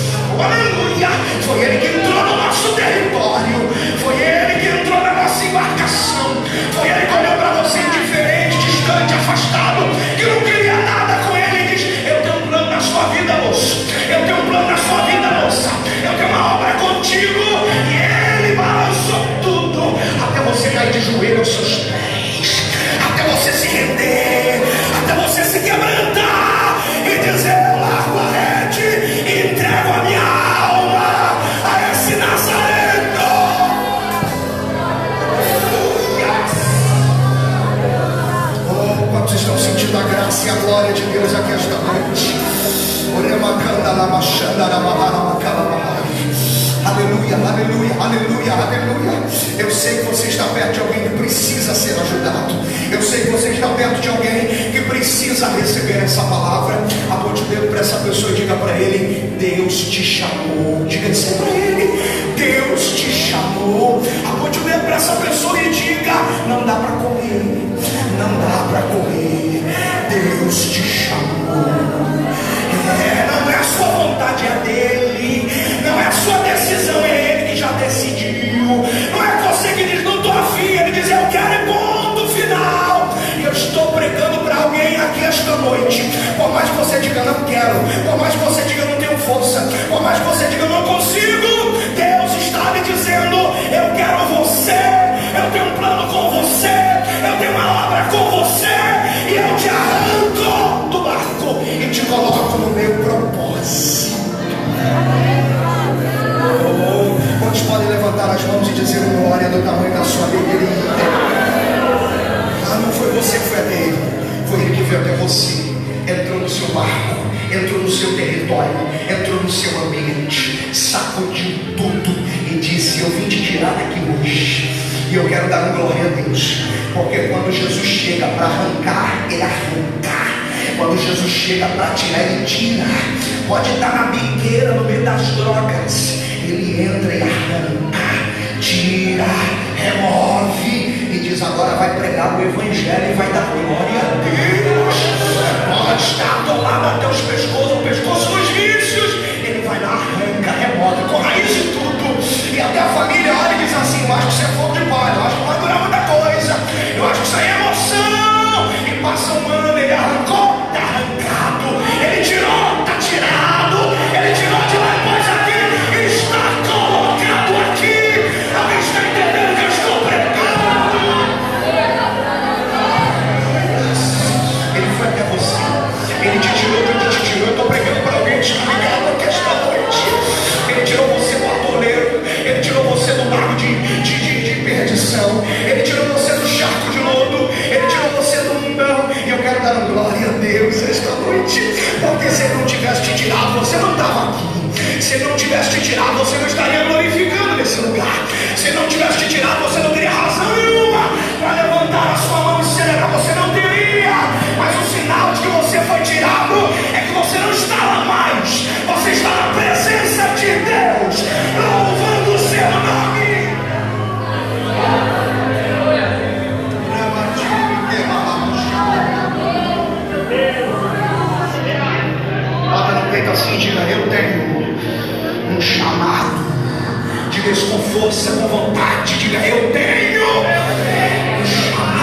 [SPEAKER 3] Aleluia! Foi ele que entrou no nosso território, foi ele que entrou na nossa embarcação, foi ele que olhou para você indiferente, distante, afastado, que não queria nada com ele e diz: eu tenho um plano na sua vida, moço, eu tenho um plano na sua vida, moça, eu tenho uma obra contigo. E ele vai a glória de Deus aqui esta noite. Aleluia, aleluia, aleluia, aleluia. Eu sei que você está perto de alguém que precisa ser ajudado. Eu sei que você está perto de alguém que precisa receber essa palavra. Aponte o dedo para essa pessoa e diga para ele: Deus te chamou. Diga isso para ele: Deus te chamou. Aponte o dedo para essa pessoa e diga: não dá para correr, não dá para correr. Deus te chamou. Não é a sua vontade, é a dele. Não é a sua decisão, é ele que já decidiu. Não é você que diz: não estou afim. Ele diz: eu quero, é ponto final. E eu estou pregando para alguém aqui esta noite. Por mais que você diga não quero, por mais que você diga não tenho força, por mais que você diga não consigo, Deus está lhe dizendo: eu quero você, eu tenho um plano com você, eu tenho uma obra com você, e eu te arranco do barco e te coloco no meu propósito. Quantos podem levantar as mãos e dizer glória do tamanho da sua alegria? Não foi você que foi até ele, foi ele que veio até você. Entrou no seu barco, entrou no seu território, entrou no seu ambiente, sacudiu tudo e disse: eu vim te tirar daqui hoje. E eu quero dar glória a Deus, porque quando Jesus chega para arrancar, ele arranca. Quando Jesus chega para tirar, ele tira. Pode estar na biqueira, no meio das drogas, ele entra e arranca, tira, remove e diz: agora vai pregar o evangelho e vai dar glória a Deus. Pode estar atolado até os pescoços, o pescoço nos vícios, ele vai lá, arranca, remove, com raiz e tudo. E até a família olha e diz assim: eu acho que você é fogo de palha, eu acho que não vai durar muita coisa, eu acho que isso aí é emoção. E passa um ano, ele arrancou, está arrancado, ele tirou, está tirado, ele tirou de lá, depois aqui, está colocado aqui. Alguém está entendendo que eu estou pregando? Ele foi até você, ele te tirou de onde te tirou. Eu estou pregando para alguém que está ligado aqui esta noite. Ele tirou você do atoleiro, ele tirou você do barco de perdição, ele tirou você do charco de lodo, ele tirou você do mundão. E eu quero dar glória a Deus esta noite, porque se ele não tivesse te tirado, você não estava aqui. Se ele não tivesse te tirado, você não estaria glorificando nesse lugar. Se ele não tivesse te tirado, você não teria razão nenhuma para levantar a sua mão e celebrar. Você não teria. Mas o sinal de que você foi tirado é que você não está lá mais. Você está na presença de Deus, louvando o seu nome. Bota no peito assim e diga: eu tenho um chamado. Diga isso com força, com vontade. Diga: eu tenho um chamado.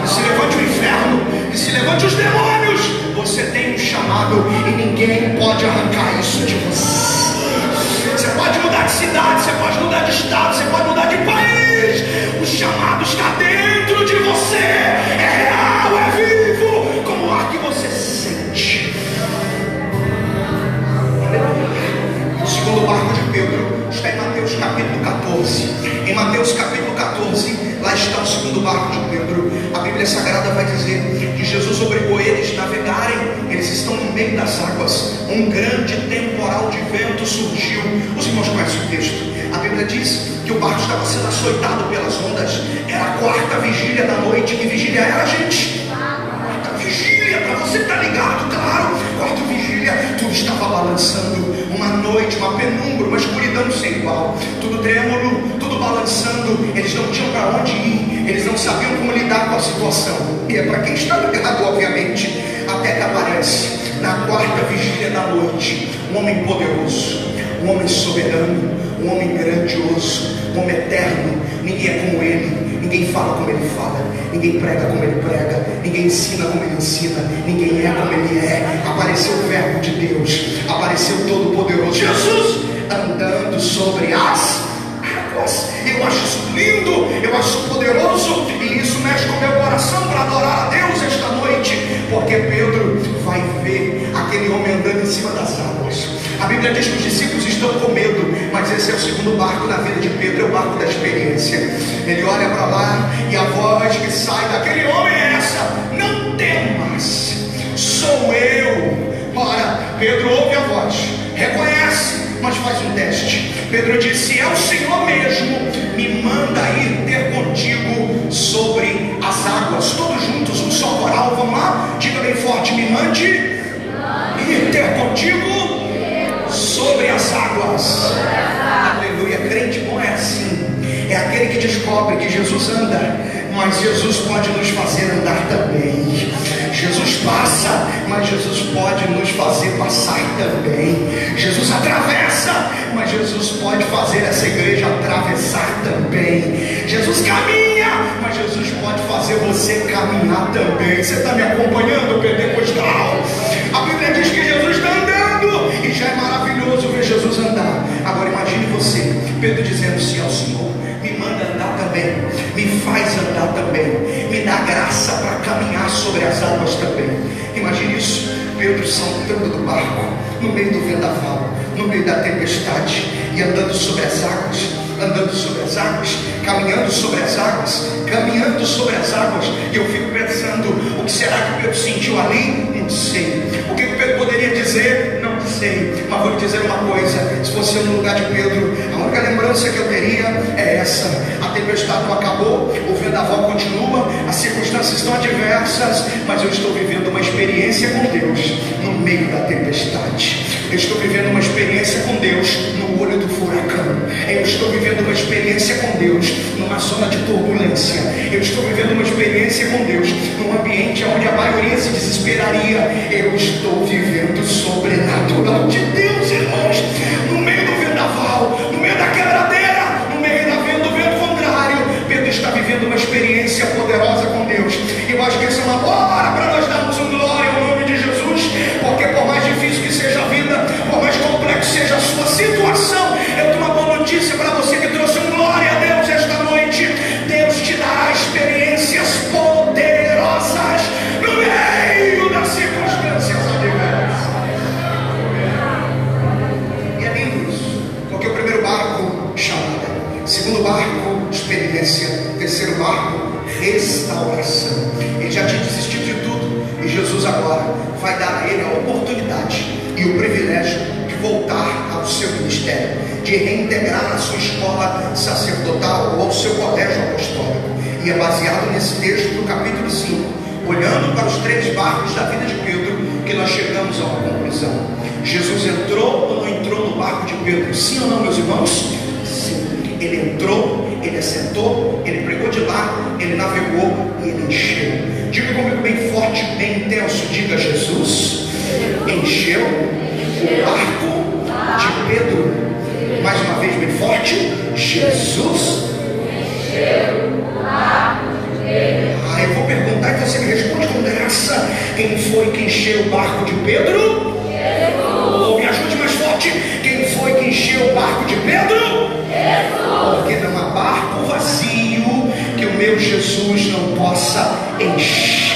[SPEAKER 3] E se levante o inferno, e se levante os demônios, você tem um chamado e ninguém pode arrancar isso de você. Você pode mudar de cidade, você pode mudar de estado, você pode mudar de país. O chamado está dentro de você. É real, é vivo, como o ar que você sente. O segundo barco de Pedro está em Mateus capítulo 14. Em Mateus capítulo 14, lá está o segundo barco de Pedro. A Bíblia Sagrada vai dizer que Jesus obrigou eles a navegarem. Eles estão no meio das águas. Um grande temporal de vento surgiu. Os irmãos conhecem o texto. A Bíblia diz que o barco estava sendo açoitado pelas ondas. Era a quarta vigília da noite. Que vigília era, gente? Quarta vigília, para você estar ligado, claro. Quarta vigília, tudo estava balançando. Uma noite, uma penumbra, uma escuridão sem igual. Tudo trêmulo, tudo balançando. Eles não tinham para onde ir. Eles não sabiam como lidar com a situação. E é para quem está ligado, obviamente. Até que aparece, na quarta vigília da noite, um homem poderoso, um homem soberano, um homem grandioso, um homem eterno. Ninguém é como ele, ninguém fala como ele fala, ninguém prega como ele prega, ninguém ensina como ele ensina, ninguém é como ele é. Apareceu o Verbo de Deus, apareceu o Todo-Poderoso Jesus andando sobre as águas. Eu acho isso lindo, eu acho poderoso, e isso mexe com o meu coração para adorar a Deus esta noite, porque Pedro vai ver aquele homem andando em cima das águas. A Bíblia diz que os discípulos estão com medo, mas esse é o segundo barco na vida de Pedro, é o barco da experiência. Ele olha para lá e a voz que sai daquele homem é essa: não temas, sou eu. Ora, Pedro ouve a voz, reconhece, mas faz um teste. Pedro disse: é o Senhor mesmo, me manda ir ter contigo sobre as águas. Todos juntos, um só coral, vamos lá? Diga bem forte: me mande ir ter contigo sobre as águas. Aleluia. Crente bom é assim, é aquele que descobre que Jesus anda, mas Jesus pode nos fazer andar também. Jesus passa, mas Jesus pode nos fazer passar também. Jesus atravessa, mas Jesus pode fazer essa igreja atravessar também. Jesus caminha, mas Jesus pode fazer você caminhar também. Você está me acompanhando, pentecostal? A Bíblia diz que Jesus está andando, e já é maravilhoso ver Jesus andar. Agora imagine você, Pedro dizendo: se ao Senhor, me manda andar também, me faz andar também, me dá graça para caminhar sobre as águas também. Imagine isso, Pedro saltando do barco, no meio do vendaval, no meio da tempestade, e andando sobre as águas, andando sobre as águas, caminhando sobre as águas, caminhando sobre as águas. E eu fico pensando: o que será que Pedro sentiu ali? Não sei. O que Pedro poderia dizer? Não sei. Mas vou lhe dizer uma coisa: se fosse no lugar de Pedro, a única lembrança que eu teria é essa: a tempestade não acabou, o vendaval continua, as circunstâncias estão adversas, mas eu estou vivendo uma experiência com Deus no meio da tempestade. Eu estou vivendo uma experiência com Deus no olho do furacão. Eu estou vivendo uma experiência com Deus numa zona de turbulência. Eu estou vivendo uma experiência com Deus num ambiente onde a maioria se desesperaria. Eu estou vivendo o sobrenatural de Deus, irmãos, no meio do vendaval, no meio da quebradeira, no meio do vento contrário. Pedro está vivendo uma experiência poderosa com Deus. Eu acho que essa é uma boa hora para nós darmos um glória ao nome de Jesus, porque por mais difícil que seja a vida, por mais complexo seja a sua situação, eu tenho uma boa notícia para você que trouxe um glória a Deus esta noite. Deus te dará experiências poderosas no meio das circunstâncias adversas. E é lindo isso, porque o primeiro barco, chamada; segundo barco, experiência; terceiro barco, restauração. Ele já tinha desistido de tudo, e Jesus agora vai dar a ele a oportunidade e o privilégio de voltar ao seu ministério, de reintegrar a sua escola sacerdotal ou ao seu colégio apostólico. E é baseado nesse texto do capítulo 5, olhando para os 3 barcos da vida de Pedro, que nós chegamos a uma conclusão. Jesus entrou ou não entrou no barco de Pedro? Sim ou não, meus irmãos? Sim. Ele entrou, ele assentou, ele pregou de lá, ele navegou e ele encheu. Diga comigo bem forte, bem intenso: diga: Jesus encheu o barco de Pedro. Mais uma vez, bem forte: Jesus encheu o barco de Pedro. Eu vou perguntar e você me responde com graça: quem foi que encheu o barco de Pedro? Jesus. Ou me ajude mais forte: quem foi que encheu o barco de Pedro? Jesus. Porque não há barco vazio que o meu Jesus não possa encher.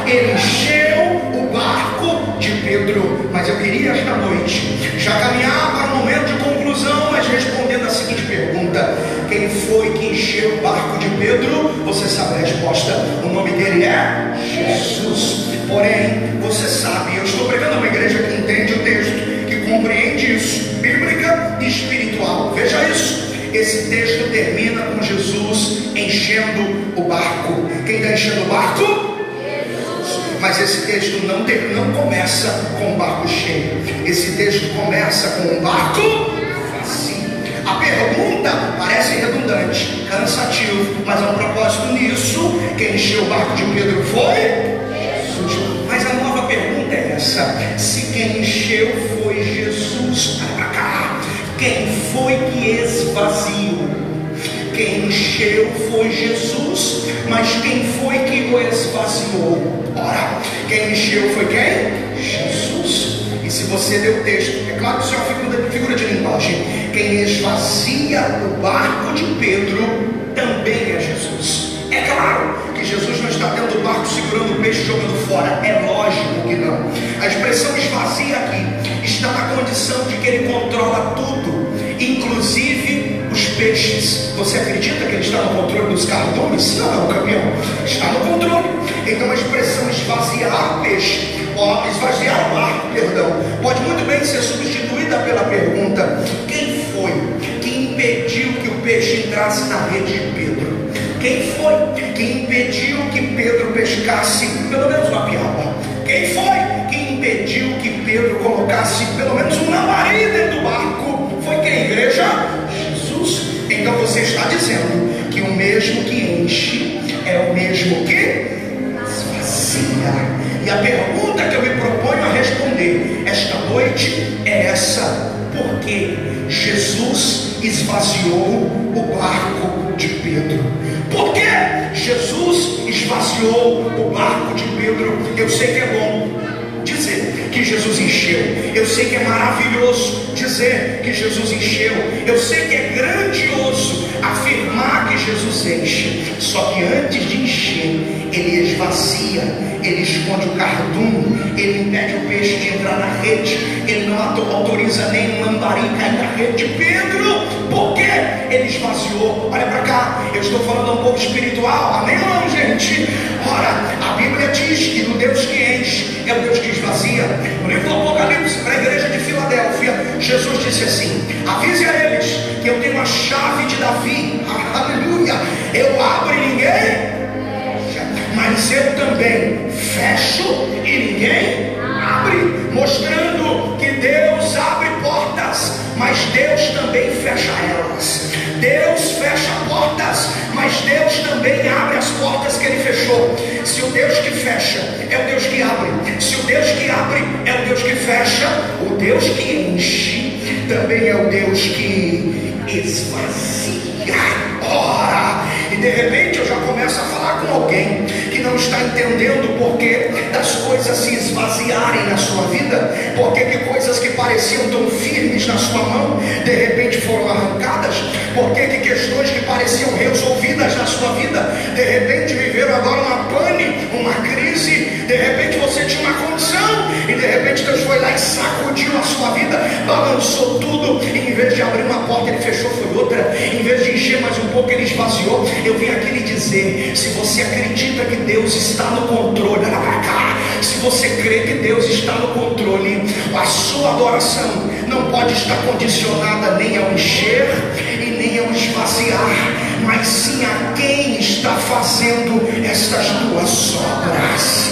[SPEAKER 3] Ele encheu o barco de Pedro. Mas eu queria esta noite já caminhar para um momento de conclusão, mas respondendo a seguinte pergunta: quem foi que encheu o barco de Pedro? Você sabe a resposta: o nome dele é Jesus. Porém, você sabe, eu estou pregando a uma igreja que entende o texto, que compreende isso, bíblica e espiritual. Veja isso. Esse texto termina com Jesus enchendo o barco. Quem está enchendo o barco? Mas esse texto não começa com um barco cheio. Esse texto começa com um barco vazio. A pergunta parece redundante, cansativo, mas há um propósito nisso. Quem encheu o barco de Pedro foi Jesus. Mas a nova pergunta é essa: se quem encheu foi Jesus, para cá, quem foi que esvaziou? Quem encheu foi Jesus, mas quem foi que o esvaziou? Ora, quem encheu foi quem? Jesus. E se você ler o texto, é claro que isso é uma figura de linguagem. Quem esvazia o barco de Pedro também é Jesus. É claro que Jesus não está dentro do barco segurando o peixe e jogando fora. É lógico que não. A expressão esvazia aqui está está na condição de que Ele controla tudo, inclusive os peixes. Você acredita que Ele está no controle dos cardumes? Não, campeão, está no controle. Então a expressão esvaziar o peixe, esvaziar o barco, perdão, pode muito bem ser substituída pela pergunta: quem foi que impediu que o peixe entrasse na rede de Pedro? Quem foi que impediu que Pedro pescasse pelo menos uma piaba? Quem foi que impediu que Pedro colocasse pelo menos um lambari dentro do barco? Foi quem, igreja? Jesus. Então você está dizendo que o mesmo que enche é o mesmo que esvazia. E a pergunta que eu me proponho a responder esta noite é essa: por que Jesus esvaziou o barco de Pedro? Por que Jesus esvaziou o barco de Pedro? Eu sei que é bom dizer que Jesus encheu, eu sei que é maravilhoso dizer que Jesus encheu, eu sei que é grandioso afirmar que Jesus enche. Só que antes de encher, Ele esvazia, Ele esconde o cardume, Ele impede o peixe de entrar na rede, Ele não autoriza nem um lambari cair na rede de Pedro. Por que Ele esvaziou? Olha para cá, eu estou falando um pouco espiritual, amém ou não, gente? Ora, a Bíblia diz que o Deus que enche é o Deus que esvazia. No livro do Apocalipse, para a igreja de Filadélfia, Jesus disse assim: avise a eles que eu tenho a chave de Davi, aleluia, eu abro e ninguém, mas eu também fecho e ninguém abre, mostrando que Deus abre portas, mas Deus também fecha elas. Deus fecha portas, mas Deus também abre as portas que Ele fechou. Se o Deus que fecha é o Deus que abre, se o Deus que abre é o Deus que fecha, o Deus que enche também é o Deus que esvazia. Ora, e de repente eu já começo a falar com alguém que não está entendendo o porquê das coisas se esvaziarem na sua vida, porque que coisas que pareciam tão firmes na sua mão de repente foram arrancadas, porque que questões que pareciam resolvidas na sua vida de repente viveram agora uma pane, uma crise. De repente você tinha uma condição e de repente Deus foi lá e sacudiu a sua vida, balançou tudo, e em vez de abrir uma porta Ele fechou foi outra, em vez de encher mais um pouco Ele esvaziou. Eu vim aqui lhe dizer: se você acredita que Deus está no controle, olha para cá, se você crê que Deus está no controle, a sua adoração não pode estar condicionada nem ao encher e nem ao esvaziar, mas sim a quem está fazendo estas duas obras.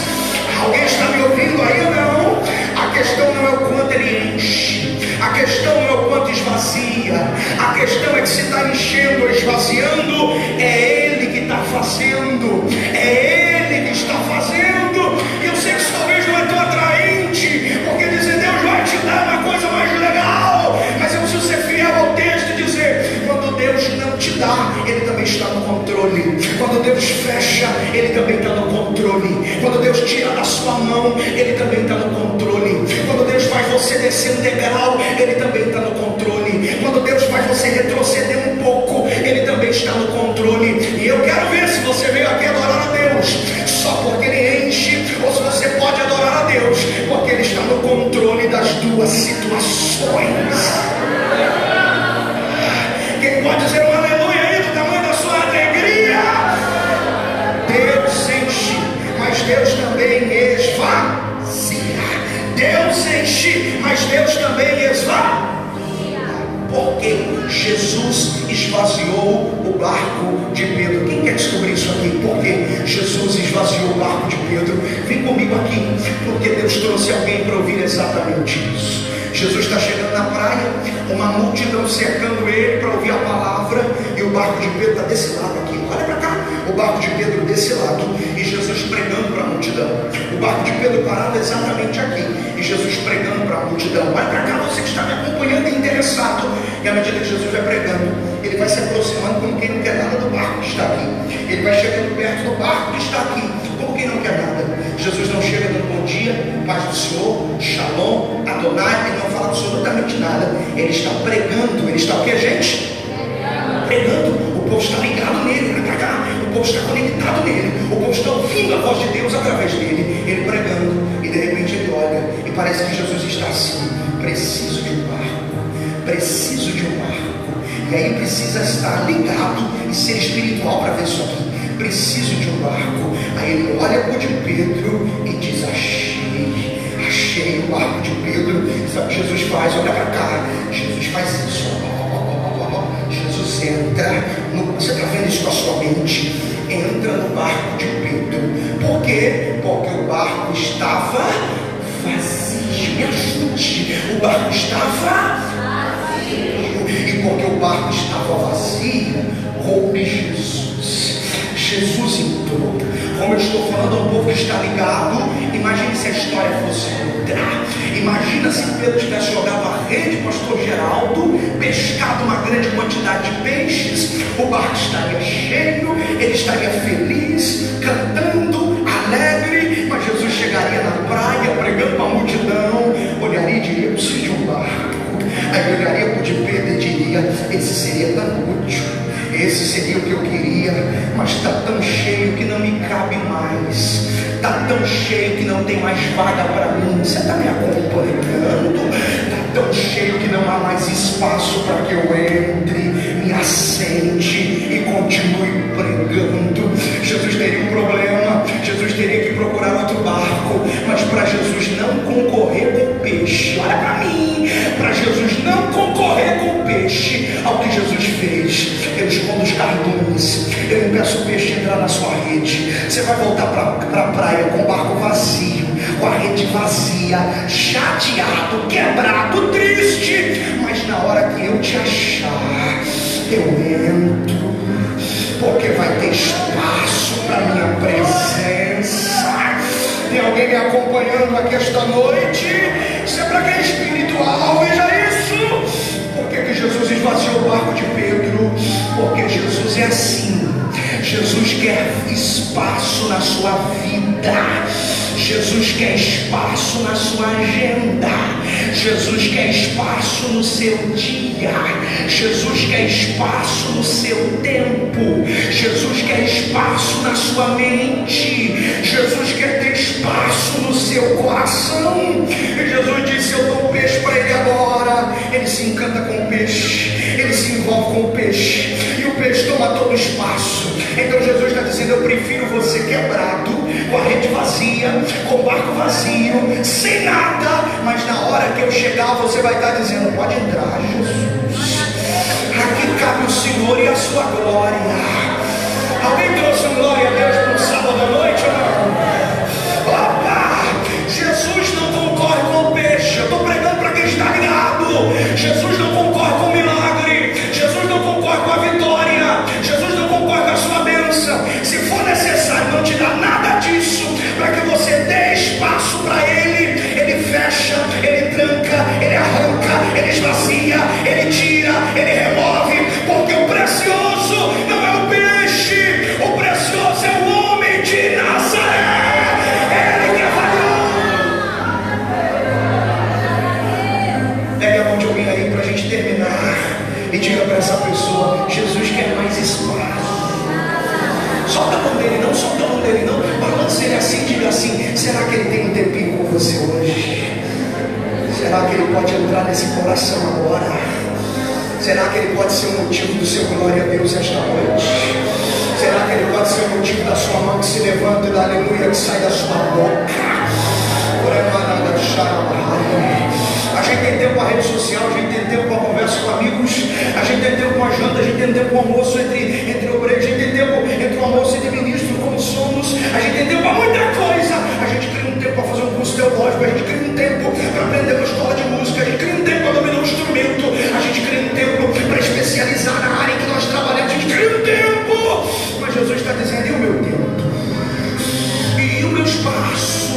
[SPEAKER 3] Alguém está me ouvindo aí ou não? A questão não é o quanto Ele enche, a questão não é o quanto esvazia, a questão é que se está enchendo ou esvaziando, é Ele que está fazendo, é Ele que está fazendo. E eu sei que isso talvez não é tão atraente, porque dizer Deus vai te dar uma coisa mais legal, mas eu preciso ser fiel ao texto e dizer: quando Deus não te dá, Ele também está no controle. Quando Deus fecha, Ele também está no controle. Quando Deus tira da sua mão, Ele também está no controle. Quando Deus faz você descer um degrau, Ele também está no controle. Quando Deus faz você retroceder um pouco, Ele também está no controle. E eu quero ver se você veio aqui adorar a Deus só porque Ele enche, ou se você pode adorar a Deus porque Ele está no controle das duas situações. Quem pode dizer um aleluia aí do tamanho da sua alegria? Deus enche, mas Deus também esvazia. Deus enche, mas Deus também esvazia. Porque Jesus esvaziou o barco de Pedro. Quem quer descobrir isso aqui? Porque Jesus esvaziou o barco de Pedro. Vem comigo aqui, porque Deus trouxe alguém para ouvir exatamente isso. Jesus está chegando na praia, uma multidão cercando Ele para ouvir a palavra, e o barco de Pedro está desse lado aqui. Olha para cá, o barco de Pedro desse lado, e Jesus pregando para a multidão. O barco de Pedro parado exatamente aqui, e Jesus pregando para a multidão. Olha para cá, você que está me acompanhando e interessado. E à medida que Jesus vai pregando, Ele vai se aproximando como quem não quer nada do barco que está aqui. Ele vai chegando perto do barco que está aqui, como quem não quer nada. Jesus não chega dando bom dia, paz do Senhor, shalom, Adonai. Ele não fala absolutamente nada. Ele está pregando. Ele está o que, gente? Pregando. O povo está ligado nele, vai para cá. O povo está conectado nele. O povo está ouvindo a voz de Deus através dele. Ele pregando, e de repente ele olha, e parece que Jesus está assim, preciso aí precisa estar ligado e ser espiritual para ver isso aqui. Preciso de um barco. Aí ele olha para o de Pedro e diz: achei o barco de Pedro. Sabe o que Jesus faz? Olha para cá. Jesus faz isso. Jesus entra você está vendo isso com a sua mente? Entra no barco de Pedro. Por quê? Porque o barco estava vazio. Me ajude. O barco estava vazio. E porque o barco estava vazio, roube Jesus. Jesus entrou. Como eu estou falando ao povo que está ligado, imagine se a história fosse outra. Imagina se Pedro tivesse jogado a rede, pastor Geraldo, pescado uma grande quantidade de peixes, o barco estaria cheio, ele estaria feliz, cantando, alegre, mas Jesus chegaria na praia, pregando para a multidão, olharia e diria: eu preciso de um barco. Aí olharia para o de Pedro e diria: esse seria tão útil, esse seria o que eu queria, mas está tão cheio que não me cabe mais, está tão cheio que não tem mais vaga para mim. Você está me acompanhando? Está tão cheio que não há mais espaço para que eu entre, me assente e continue pregando. Jesus teria um problema, Jesus teria que procurar outro barco, mas para Jesus não concorrer com o peixe, olha para mim, para Jesus não concorrer com o peixe, ao que Jesus fez, ele esconde os cardumes, ele impeça o peixe entrar na sua rede. Você vai voltar para a praia com o barco vazio, com a rede vazia, chateado, quebrado, triste, mas na hora que eu te achar, eu entro, porque vai ter espaço para minha presença. Tem alguém me acompanhando aqui esta noite? Isso é para quem é espiritual, veja isso. Por que Jesus esvaziou o barco de Pedro? Porque Jesus é assim. Jesus quer espaço na sua vida. Jesus quer espaço na sua agenda. Jesus quer espaço no seu dia. Jesus quer espaço no seu tempo. Jesus quer espaço na sua mente. Jesus quer ter espaço no seu coração. E Jesus disse: eu dou um peixe para ele agora. Ele se encanta com o peixe, ele se envolve com o peixe, e o peixe toma todo o espaço. Então Jesus está dizendo: eu prefiro você quebrado, com a rede vazia, com o barco vazio, sem nada, mas na hora que eu chegar você vai estar dizendo: pode entrar, Jesus, aqui cabe o Senhor e a sua glória. Alguém trouxe um glória a Deus para um sábado à noite ou não? Opa! Jesus não concorre com o peixe. Eu estou pregando para quem está ligado. Jesus não concorre com o milagre. Jesus não concorre com a vitória. Jesus não concorre com a sua bênção. Se for necessário não te dar nada disso, para que você dê espaço para Ele, Ele fecha, Ele tranca, Ele arranca, Ele esvazia, Ele tira, Ele remove, porque o precioso não é o peixe, o precioso é o homem de Nazaré. Ele que é valor. Pegue a mão de alguém aí para a gente terminar e diga para essa pessoa: Jesus quer mais espaço. Solta a mão dele, não solta a mão dele, não. Balance ele assim, diga assim: será que ele tem um tempinho com você hoje? Será que ele pode entrar nesse coração agora? Será que ele pode ser o motivo do seu glória a Deus esta noite? Será que ele pode ser o motivo da sua mão que se levanta e da aleluia que sai da sua boca? A gente tem tempo para a rede social, a gente tem tempo para conversa com amigos, a gente tem tempo para janta, a gente tem tempo para almoço entre obreiros, a gente tem tempo entre o almoço entre ministros, como somos, a gente tem tempo para muita coisa. A gente cria um tempo para fazer um curso teológico, a gente cria um tempo para aprender uma escola de música, a gente cria um tempo para dominar um instrumento, a gente cria um tempo para especializar na área em que nós trabalhamos, a gente cria um tempo. Mas Jesus está dizendo: e o meu tempo? E o meu espaço?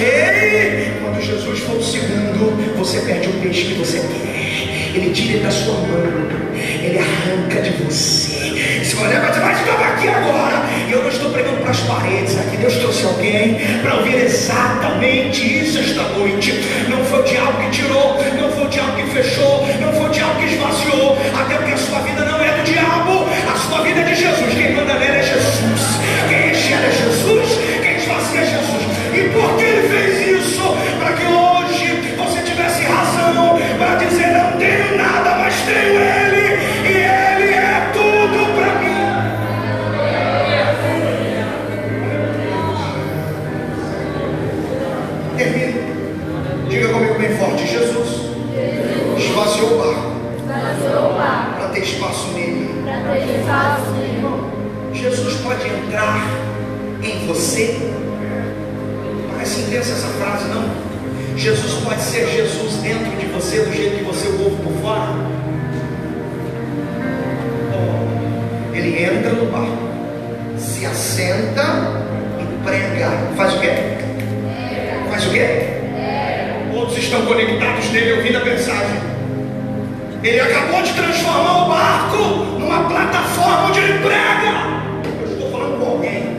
[SPEAKER 3] Ei, quando Jesus for o segundo, você perde o peixe que você quer. Ele tira da sua mão, ele arranca de você. Você vai olhar e vai dizer: mas estava aqui agora. E eu não estou pregando para as paredes aqui. Deus trouxe alguém para ouvir exatamente isso esta noite. Não foi o diabo que tirou, não foi o diabo que fechou, não foi o diabo que esvaziou. Até porque a sua vida não é do diabo, a sua vida é de Jesus. Quem manda nela é Jesus. Quem enche ela é Jesus, quem esvazia é Jesus. E por que ele fez isso? Para que hoje você tivesse razão para dizer: não tenho nada, mas tenho Ele, e
[SPEAKER 1] nele. Jesus pode entrar em você. Parece intensa essa frase, não? Jesus pode ser Jesus dentro de você do jeito que você o ouve por fora. Ele entra no barco, se assenta e prega. Faz o quê? Faz o quê? Todos estão conectados nele ouvindo a mensagem. Ele acabou de transformar o barco numa plataforma onde ele prega. Eu estou falando com alguém.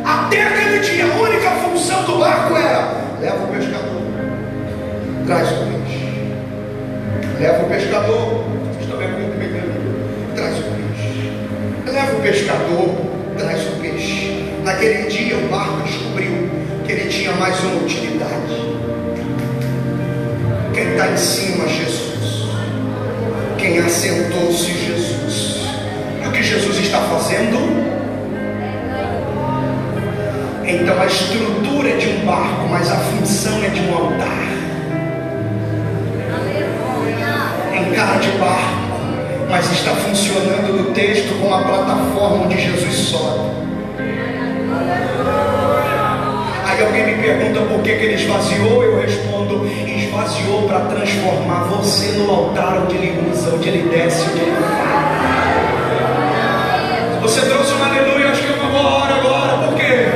[SPEAKER 1] Até aquele dia, a única função do barco era: leva o pescador, traz o peixe. Leva o pescador. Vocês estão vendo comigo? Traz o peixe. Leva o pescador, traz o peixe. Naquele dia o barco descobriu que ele tinha mais uma utilidade. Quem está em cima, Jesus. Quem assentou-se, Jesus. E o que Jesus está fazendo? Então a estrutura é de um barco, mas a função é de um altar. Em cara de barco, mas está funcionando no texto como a plataforma onde Jesus sobe. Aí alguém me pergunta por que ele esvaziou. Eu respondo: esvaziou para transformar você no altar onde ele usa, onde ele desce, onde ele fala. Você trouxe um aleluia, acho que é uma boa hora agora. Por quê?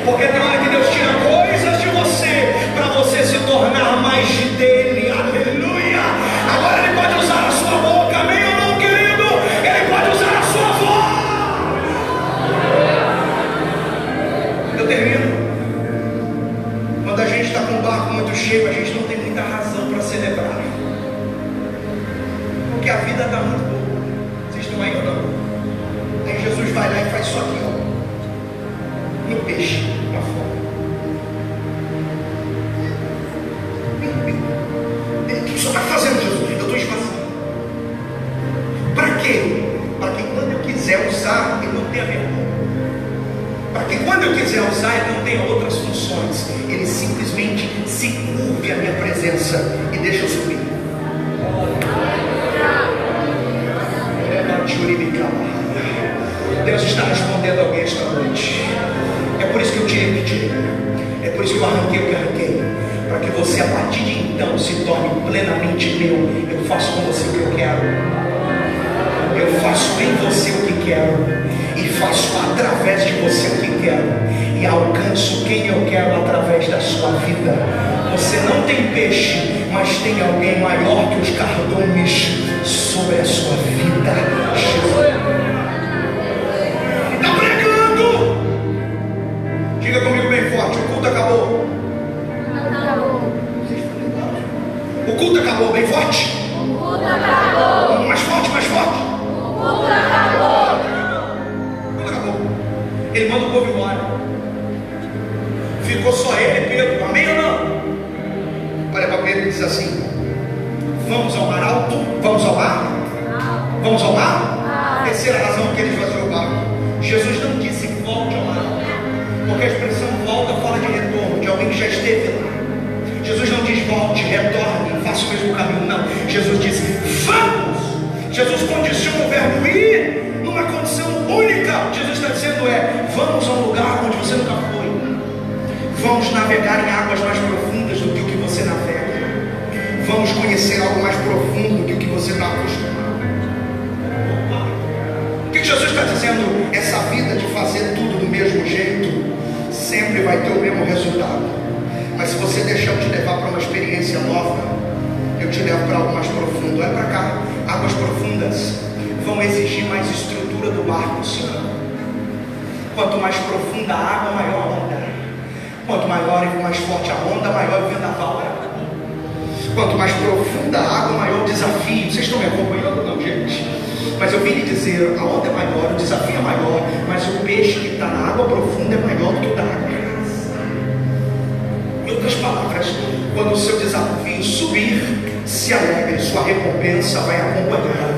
[SPEAKER 1] Porque tem hora que Deus tira coisas de você para você se tornar mais dele. Aleluia. Agora ele pode usar a sua boca, amém ou não, querido? Ele pode usar a sua voz. Eu termino. Quando a gente está com o barco muito cheio, a gente não tem muita razão para celebrar, porque a vida está muito boa. Vocês estão aí ou não? Aí Jesus vai lá e faz isso aqui, ó, no peixe, lá fora. O que o senhor está fazendo, Jesus? Eu estou esvaziando. Para quê? Para que quando eu quiser usar, ele não tenha vergonha. Para que quando eu quiser usar, ele não tenha outras funções. Ele simplesmente se curve à minha presença e deixa eu subir. Deus está respondendo alguém esta noite. É por isso que eu tirei o que tirei. É por isso que eu arranquei o que arranquei. Para que você a partir de então se torne plenamente meu. Eu faço com você o que eu quero. Eu faço em você o que quero. E faço através de você o que quero. E alcanço quem eu quero através da sua vida. Você não tem peixe, mas tem alguém maior que os cardumes sobre a sua vida. Está pregando. Diga comigo bem forte: o culto acabou. O culto acabou, bem forte.
[SPEAKER 2] O culto acabou.
[SPEAKER 1] Mais forte, mais forte.
[SPEAKER 2] O culto acabou.
[SPEAKER 1] O culto acabou. Ele manda o povo embora. Ficou só ele e Pedro, amém ou não? Olha para Pedro e diz assim: vamos ao mar alto? Vamos ao mar? Vamos ao mar? Terceira razão que ele esvaziou o barco. Jesus não disse volte ao mar alto, porque a expressão volta fala de retorno, de alguém que já esteve lá. Jesus não diz volte, retorne, faça o mesmo caminho, não. Jesus disse vamos. Jesus condiciona o verbo ir numa condição única. Jesus está dizendo vamos a um lugar onde você nunca foi. Vamos navegar em águas mais profundas do que o que você navega. Vamos conhecer algo mais profundo do que o que você está acostumado. O que Jesus está dizendo? Essa vida de fazer tudo do mesmo jeito sempre vai ter o mesmo resultado. Mas se você deixar eu te levar para uma experiência nova, eu te levo para algo mais profundo. Olha para cá. Águas profundas vão exigir mais estrutura do barco, senhor. Quanto mais profunda a água, maior a onda. Quanto maior e mais forte a onda, maior o vendaval. Quanto mais profunda a água, maior o desafio. Vocês estão me acompanhando ou não, gente? Mas eu vim lhe dizer, a onda é maior, o desafio é maior, mas o peixe que está na água profunda é maior do que o da água rasa. Em outras palavras, quando o seu desafio subir, se alegre, sua recompensa vai acompanhar.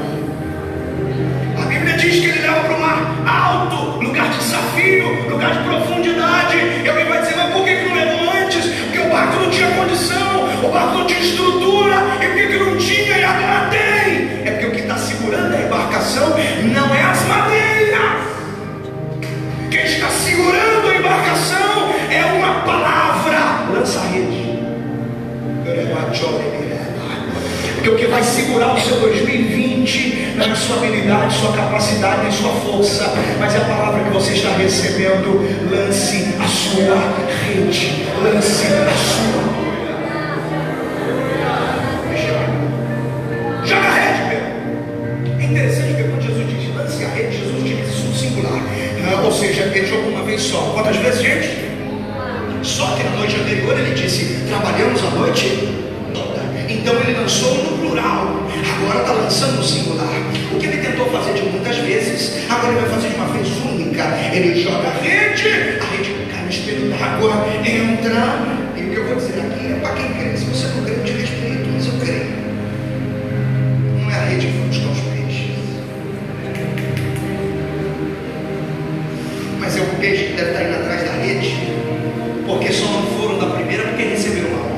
[SPEAKER 1] A Bíblia diz que ele leva para o mar alto, lugar de desafio, lugar de profundidade. E alguém vai dizer, mas por que não levou antes? Porque o barco não tinha condição, o barco não tinha estrutura. E por que não tinha e agora tem? É porque o que está segurando a embarcação
[SPEAKER 3] embarcação não é as madeiras. Quem está segurando a embarcação é uma palavra. Lança a rede. Porque o que vai segurar o seu 2020 não é a sua habilidade, sua capacidade, nem sua força, mas é a palavra que você está recebendo. Lance a sua rede. Lance a sua. Joga a rede, Pedro. É interessante porque quando Jesus diz lance a rede, Jesus diz isso no singular. Ou seja, ele jogou uma vez só. Quantas vezes, gente? Só que na noite anterior ele disse: trabalhamos a noite toda. Então ele lançou no plural, agora está lançando no singular. O que ele tentou fazer de muitas vezes, agora ele vai fazer de uma vez única. Ele joga a rede cai no espelho d'água, entra. E o que eu vou dizer aqui é para quem crê. Se você não crê, eu te respeito, mas eu creio. Não é a rede que vai buscar os peixes, mas é o peixe que deve estar indo atrás da rede, porque só não foram da primeira porque receberam uma ordem.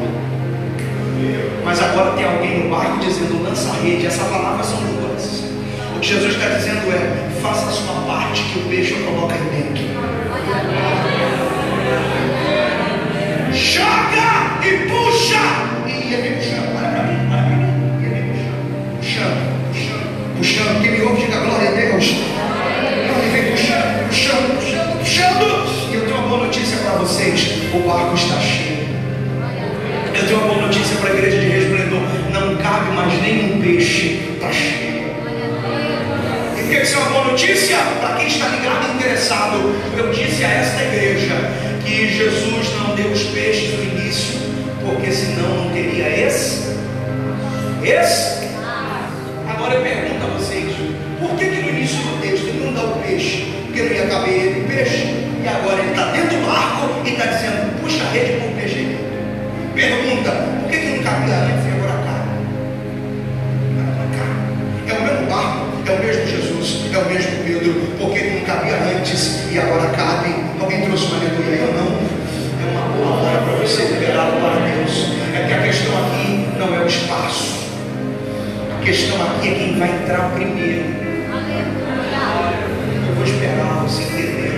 [SPEAKER 3] Mas agora tem alguém no barco dizendo lança a rede. Essa palavra são duas. O que Jesus está dizendo é: faça a sua parte que o peixe eu coloco aí dentro. Joga e puxa. E ele puxando, olha para mim, e ele puxando. Quem me ouve diga glória a Deus. Ele vem puxando. E eu tenho uma boa notícia para vocês: o barco está cheio. Eu tenho uma boa notícia para a igreja de Resplendor: não cabe mais nenhum peixe, está cheio. E por que isso é uma boa notícia? Para quem está ligado e interessado, eu disse a esta igreja que Jesus não deu os peixes no início, porque senão não teria esse. Agora eu pergunto a vocês: por que no início do texto ele não dá o peixe? Porque não ia caber ele o peixe, e agora ele está dentro do barco e está dizendo: puxa a rede para o peixe aí. Pergunta: por que não cabia antes e agora cabe? É o mesmo barco, é o mesmo Jesus, é o mesmo Pedro. Por que não cabia antes e agora cabe? Alguém trouxe uma aleluia? Eu não. É uma boa hora para você liberar para Deus. É que a questão aqui não é o espaço, a questão aqui é quem vai entrar primeiro. Eu vou esperar você entender.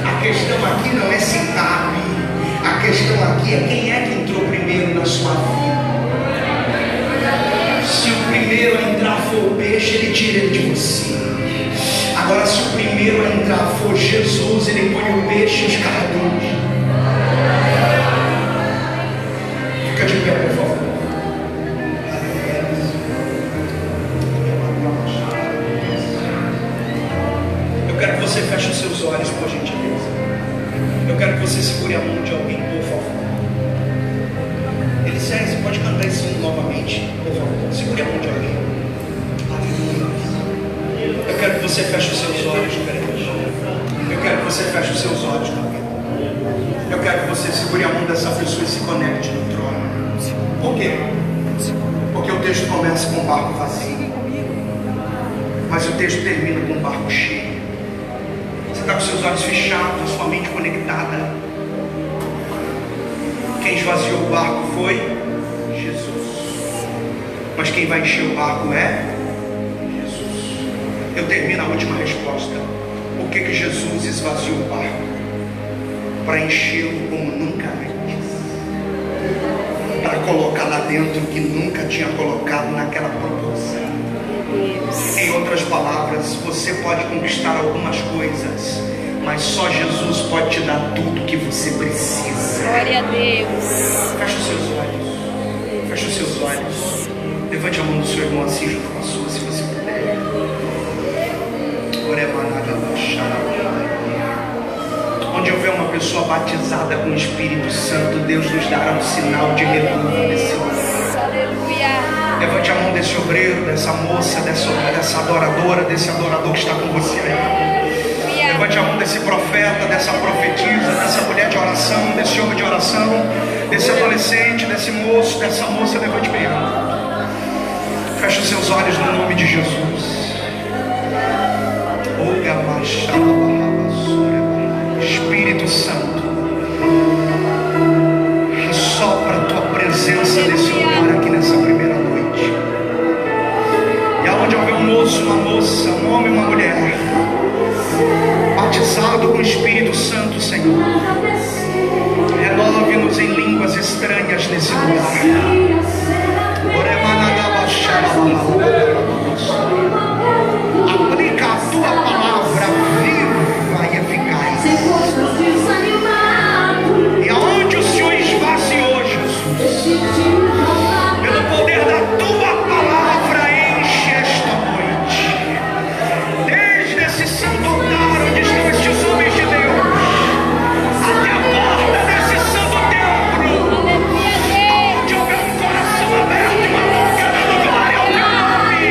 [SPEAKER 3] A questão aqui não é se cabe. A questão aqui é quem é que entrou primeiro na sua vida. Se o primeiro a entrar for o peixe, ele tira ele de você. Agora, se o primeiro a entrar for Jesus, ele põe o peixe e os cardumes. Fica de pé, por favor. Eu quero que você feche os seus olhos, por gentileza. Eu quero que você segure a mão de alguém, por favor. Elisséia, você pode cantar esse hino novamente, por favor. Segure a mão de alguém. Aleluia. Eu quero que você feche os seus olhos, crente. Eu quero que você feche os seus olhos, meu. Eu quero que você segure a mão dessa pessoa e se conecte no trono. Por quê? Porque o texto começa com um barco vazio, mas o texto termina com um barco cheio. Você está com seus olhos fechados, a sua mente conectada. Quem esvaziou o barco foi Jesus. Mas quem vai encher o barco é Jesus. Eu termino a última resposta. Por que Jesus esvaziou o barco? Para enchê-lo como nunca antes. Para colocar lá dentro o que nunca tinha colocado naquela proporção. Em outras palavras, você pode conquistar algumas coisas, mas só Jesus pode te dar tudo que você precisa.
[SPEAKER 2] Glória a Deus.
[SPEAKER 3] Feche os seus olhos. Feche os seus olhos. Levante a mão do seu irmão assim junto com a sua, se você puder. Onde houver uma pessoa batizada com o Espírito Santo, Deus nos dará um sinal de retorno nesse lugar.
[SPEAKER 2] Aleluia.
[SPEAKER 3] Levante a mão desse obreiro, dessa moça, dessa adoradora, desse adorador que está com você aí. Levante a mão desse profeta, dessa profetisa, dessa mulher de oração, desse homem de oração, desse adolescente, desse moço, dessa moça. Levante bem a mão. Feche os seus olhos no nome de Jesus. Espírito Santo, assopra a tua presença nesse lugar aqui nessa primeira noite. E aonde houver um moço, uma moça, um homem, uma mulher, batizado com o Espírito Santo, Senhor. Renove-nos em línguas estranhas nesse lugar. Aplica a tua palavra viva e eficaz. E aonde o Senhor esvaziou, Jesus, pelo poder da tua palavra, enche esta noite. Desde esse santo altar onde estão estes homens de Deus, até a porta desse santo templo, onde houver um coração aberto e uma boca dando glória ao teu nome.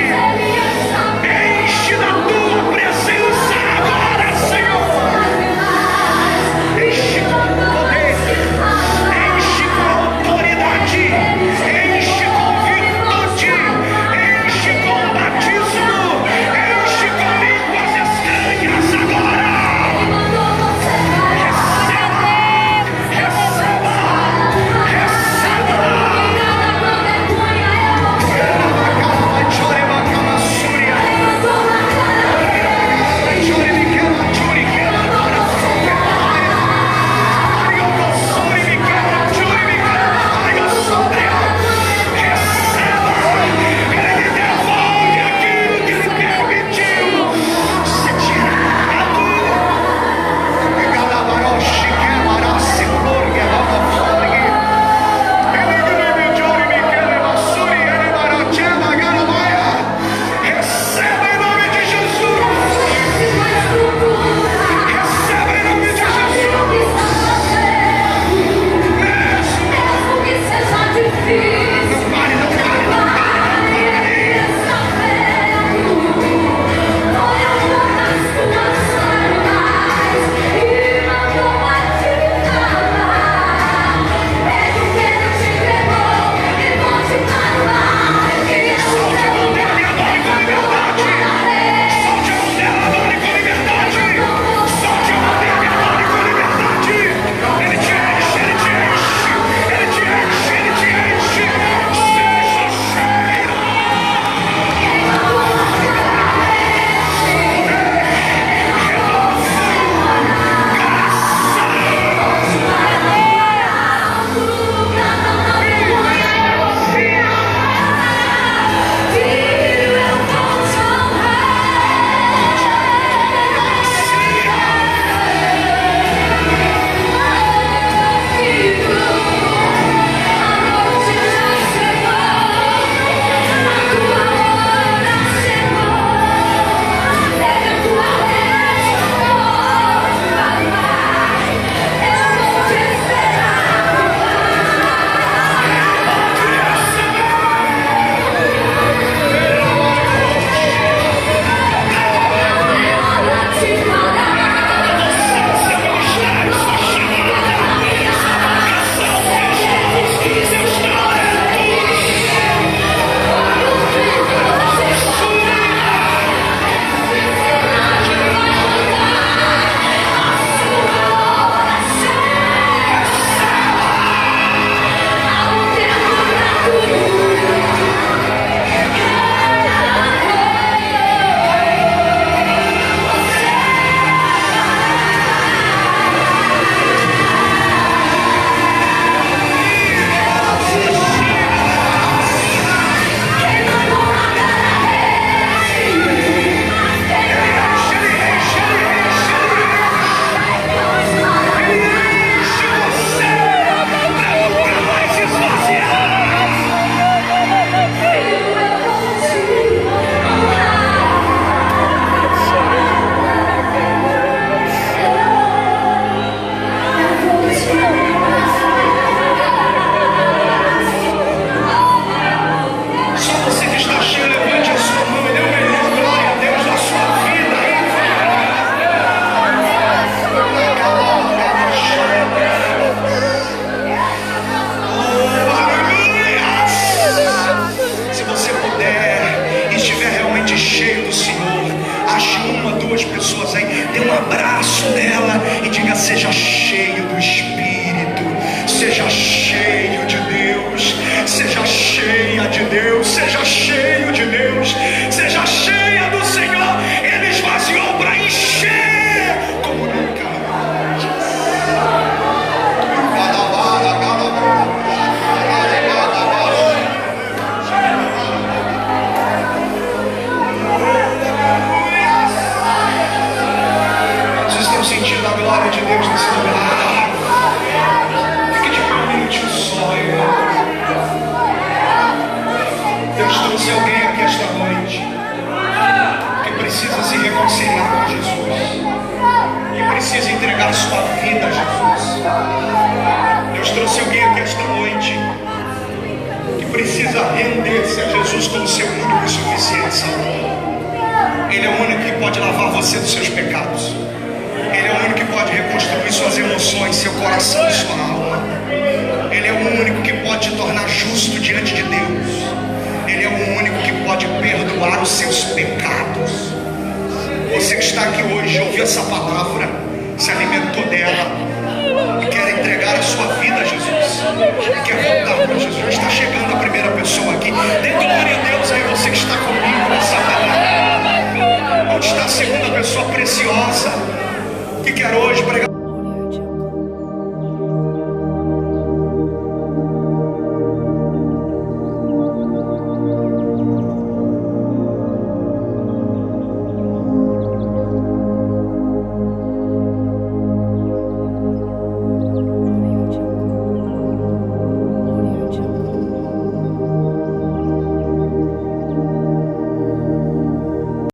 [SPEAKER 3] reconciliar com Jesus, que precisa entregar sua vida a Jesus. Deus trouxe alguém aqui esta noite que precisa render-se a Jesus como seu único e suficiente Salvador. Ele é o único que pode lavar você dos seus pecados. Ele é o único que pode reconstruir suas emoções, seu coração e sua alma. Ele é o único que pode te tornar justo diante de Deus. Ele é o único que pode perdoar os seus pecados. Você que está aqui hoje, ouviu essa palavra, se alimentou dela e quer entregar a sua vida a Jesus, e quer voltar para Jesus. Está chegando a primeira pessoa aqui. Dê glória a Deus aí, você que está comigo nessa palavra. Onde está a segunda pessoa preciosa que quer hoje pregar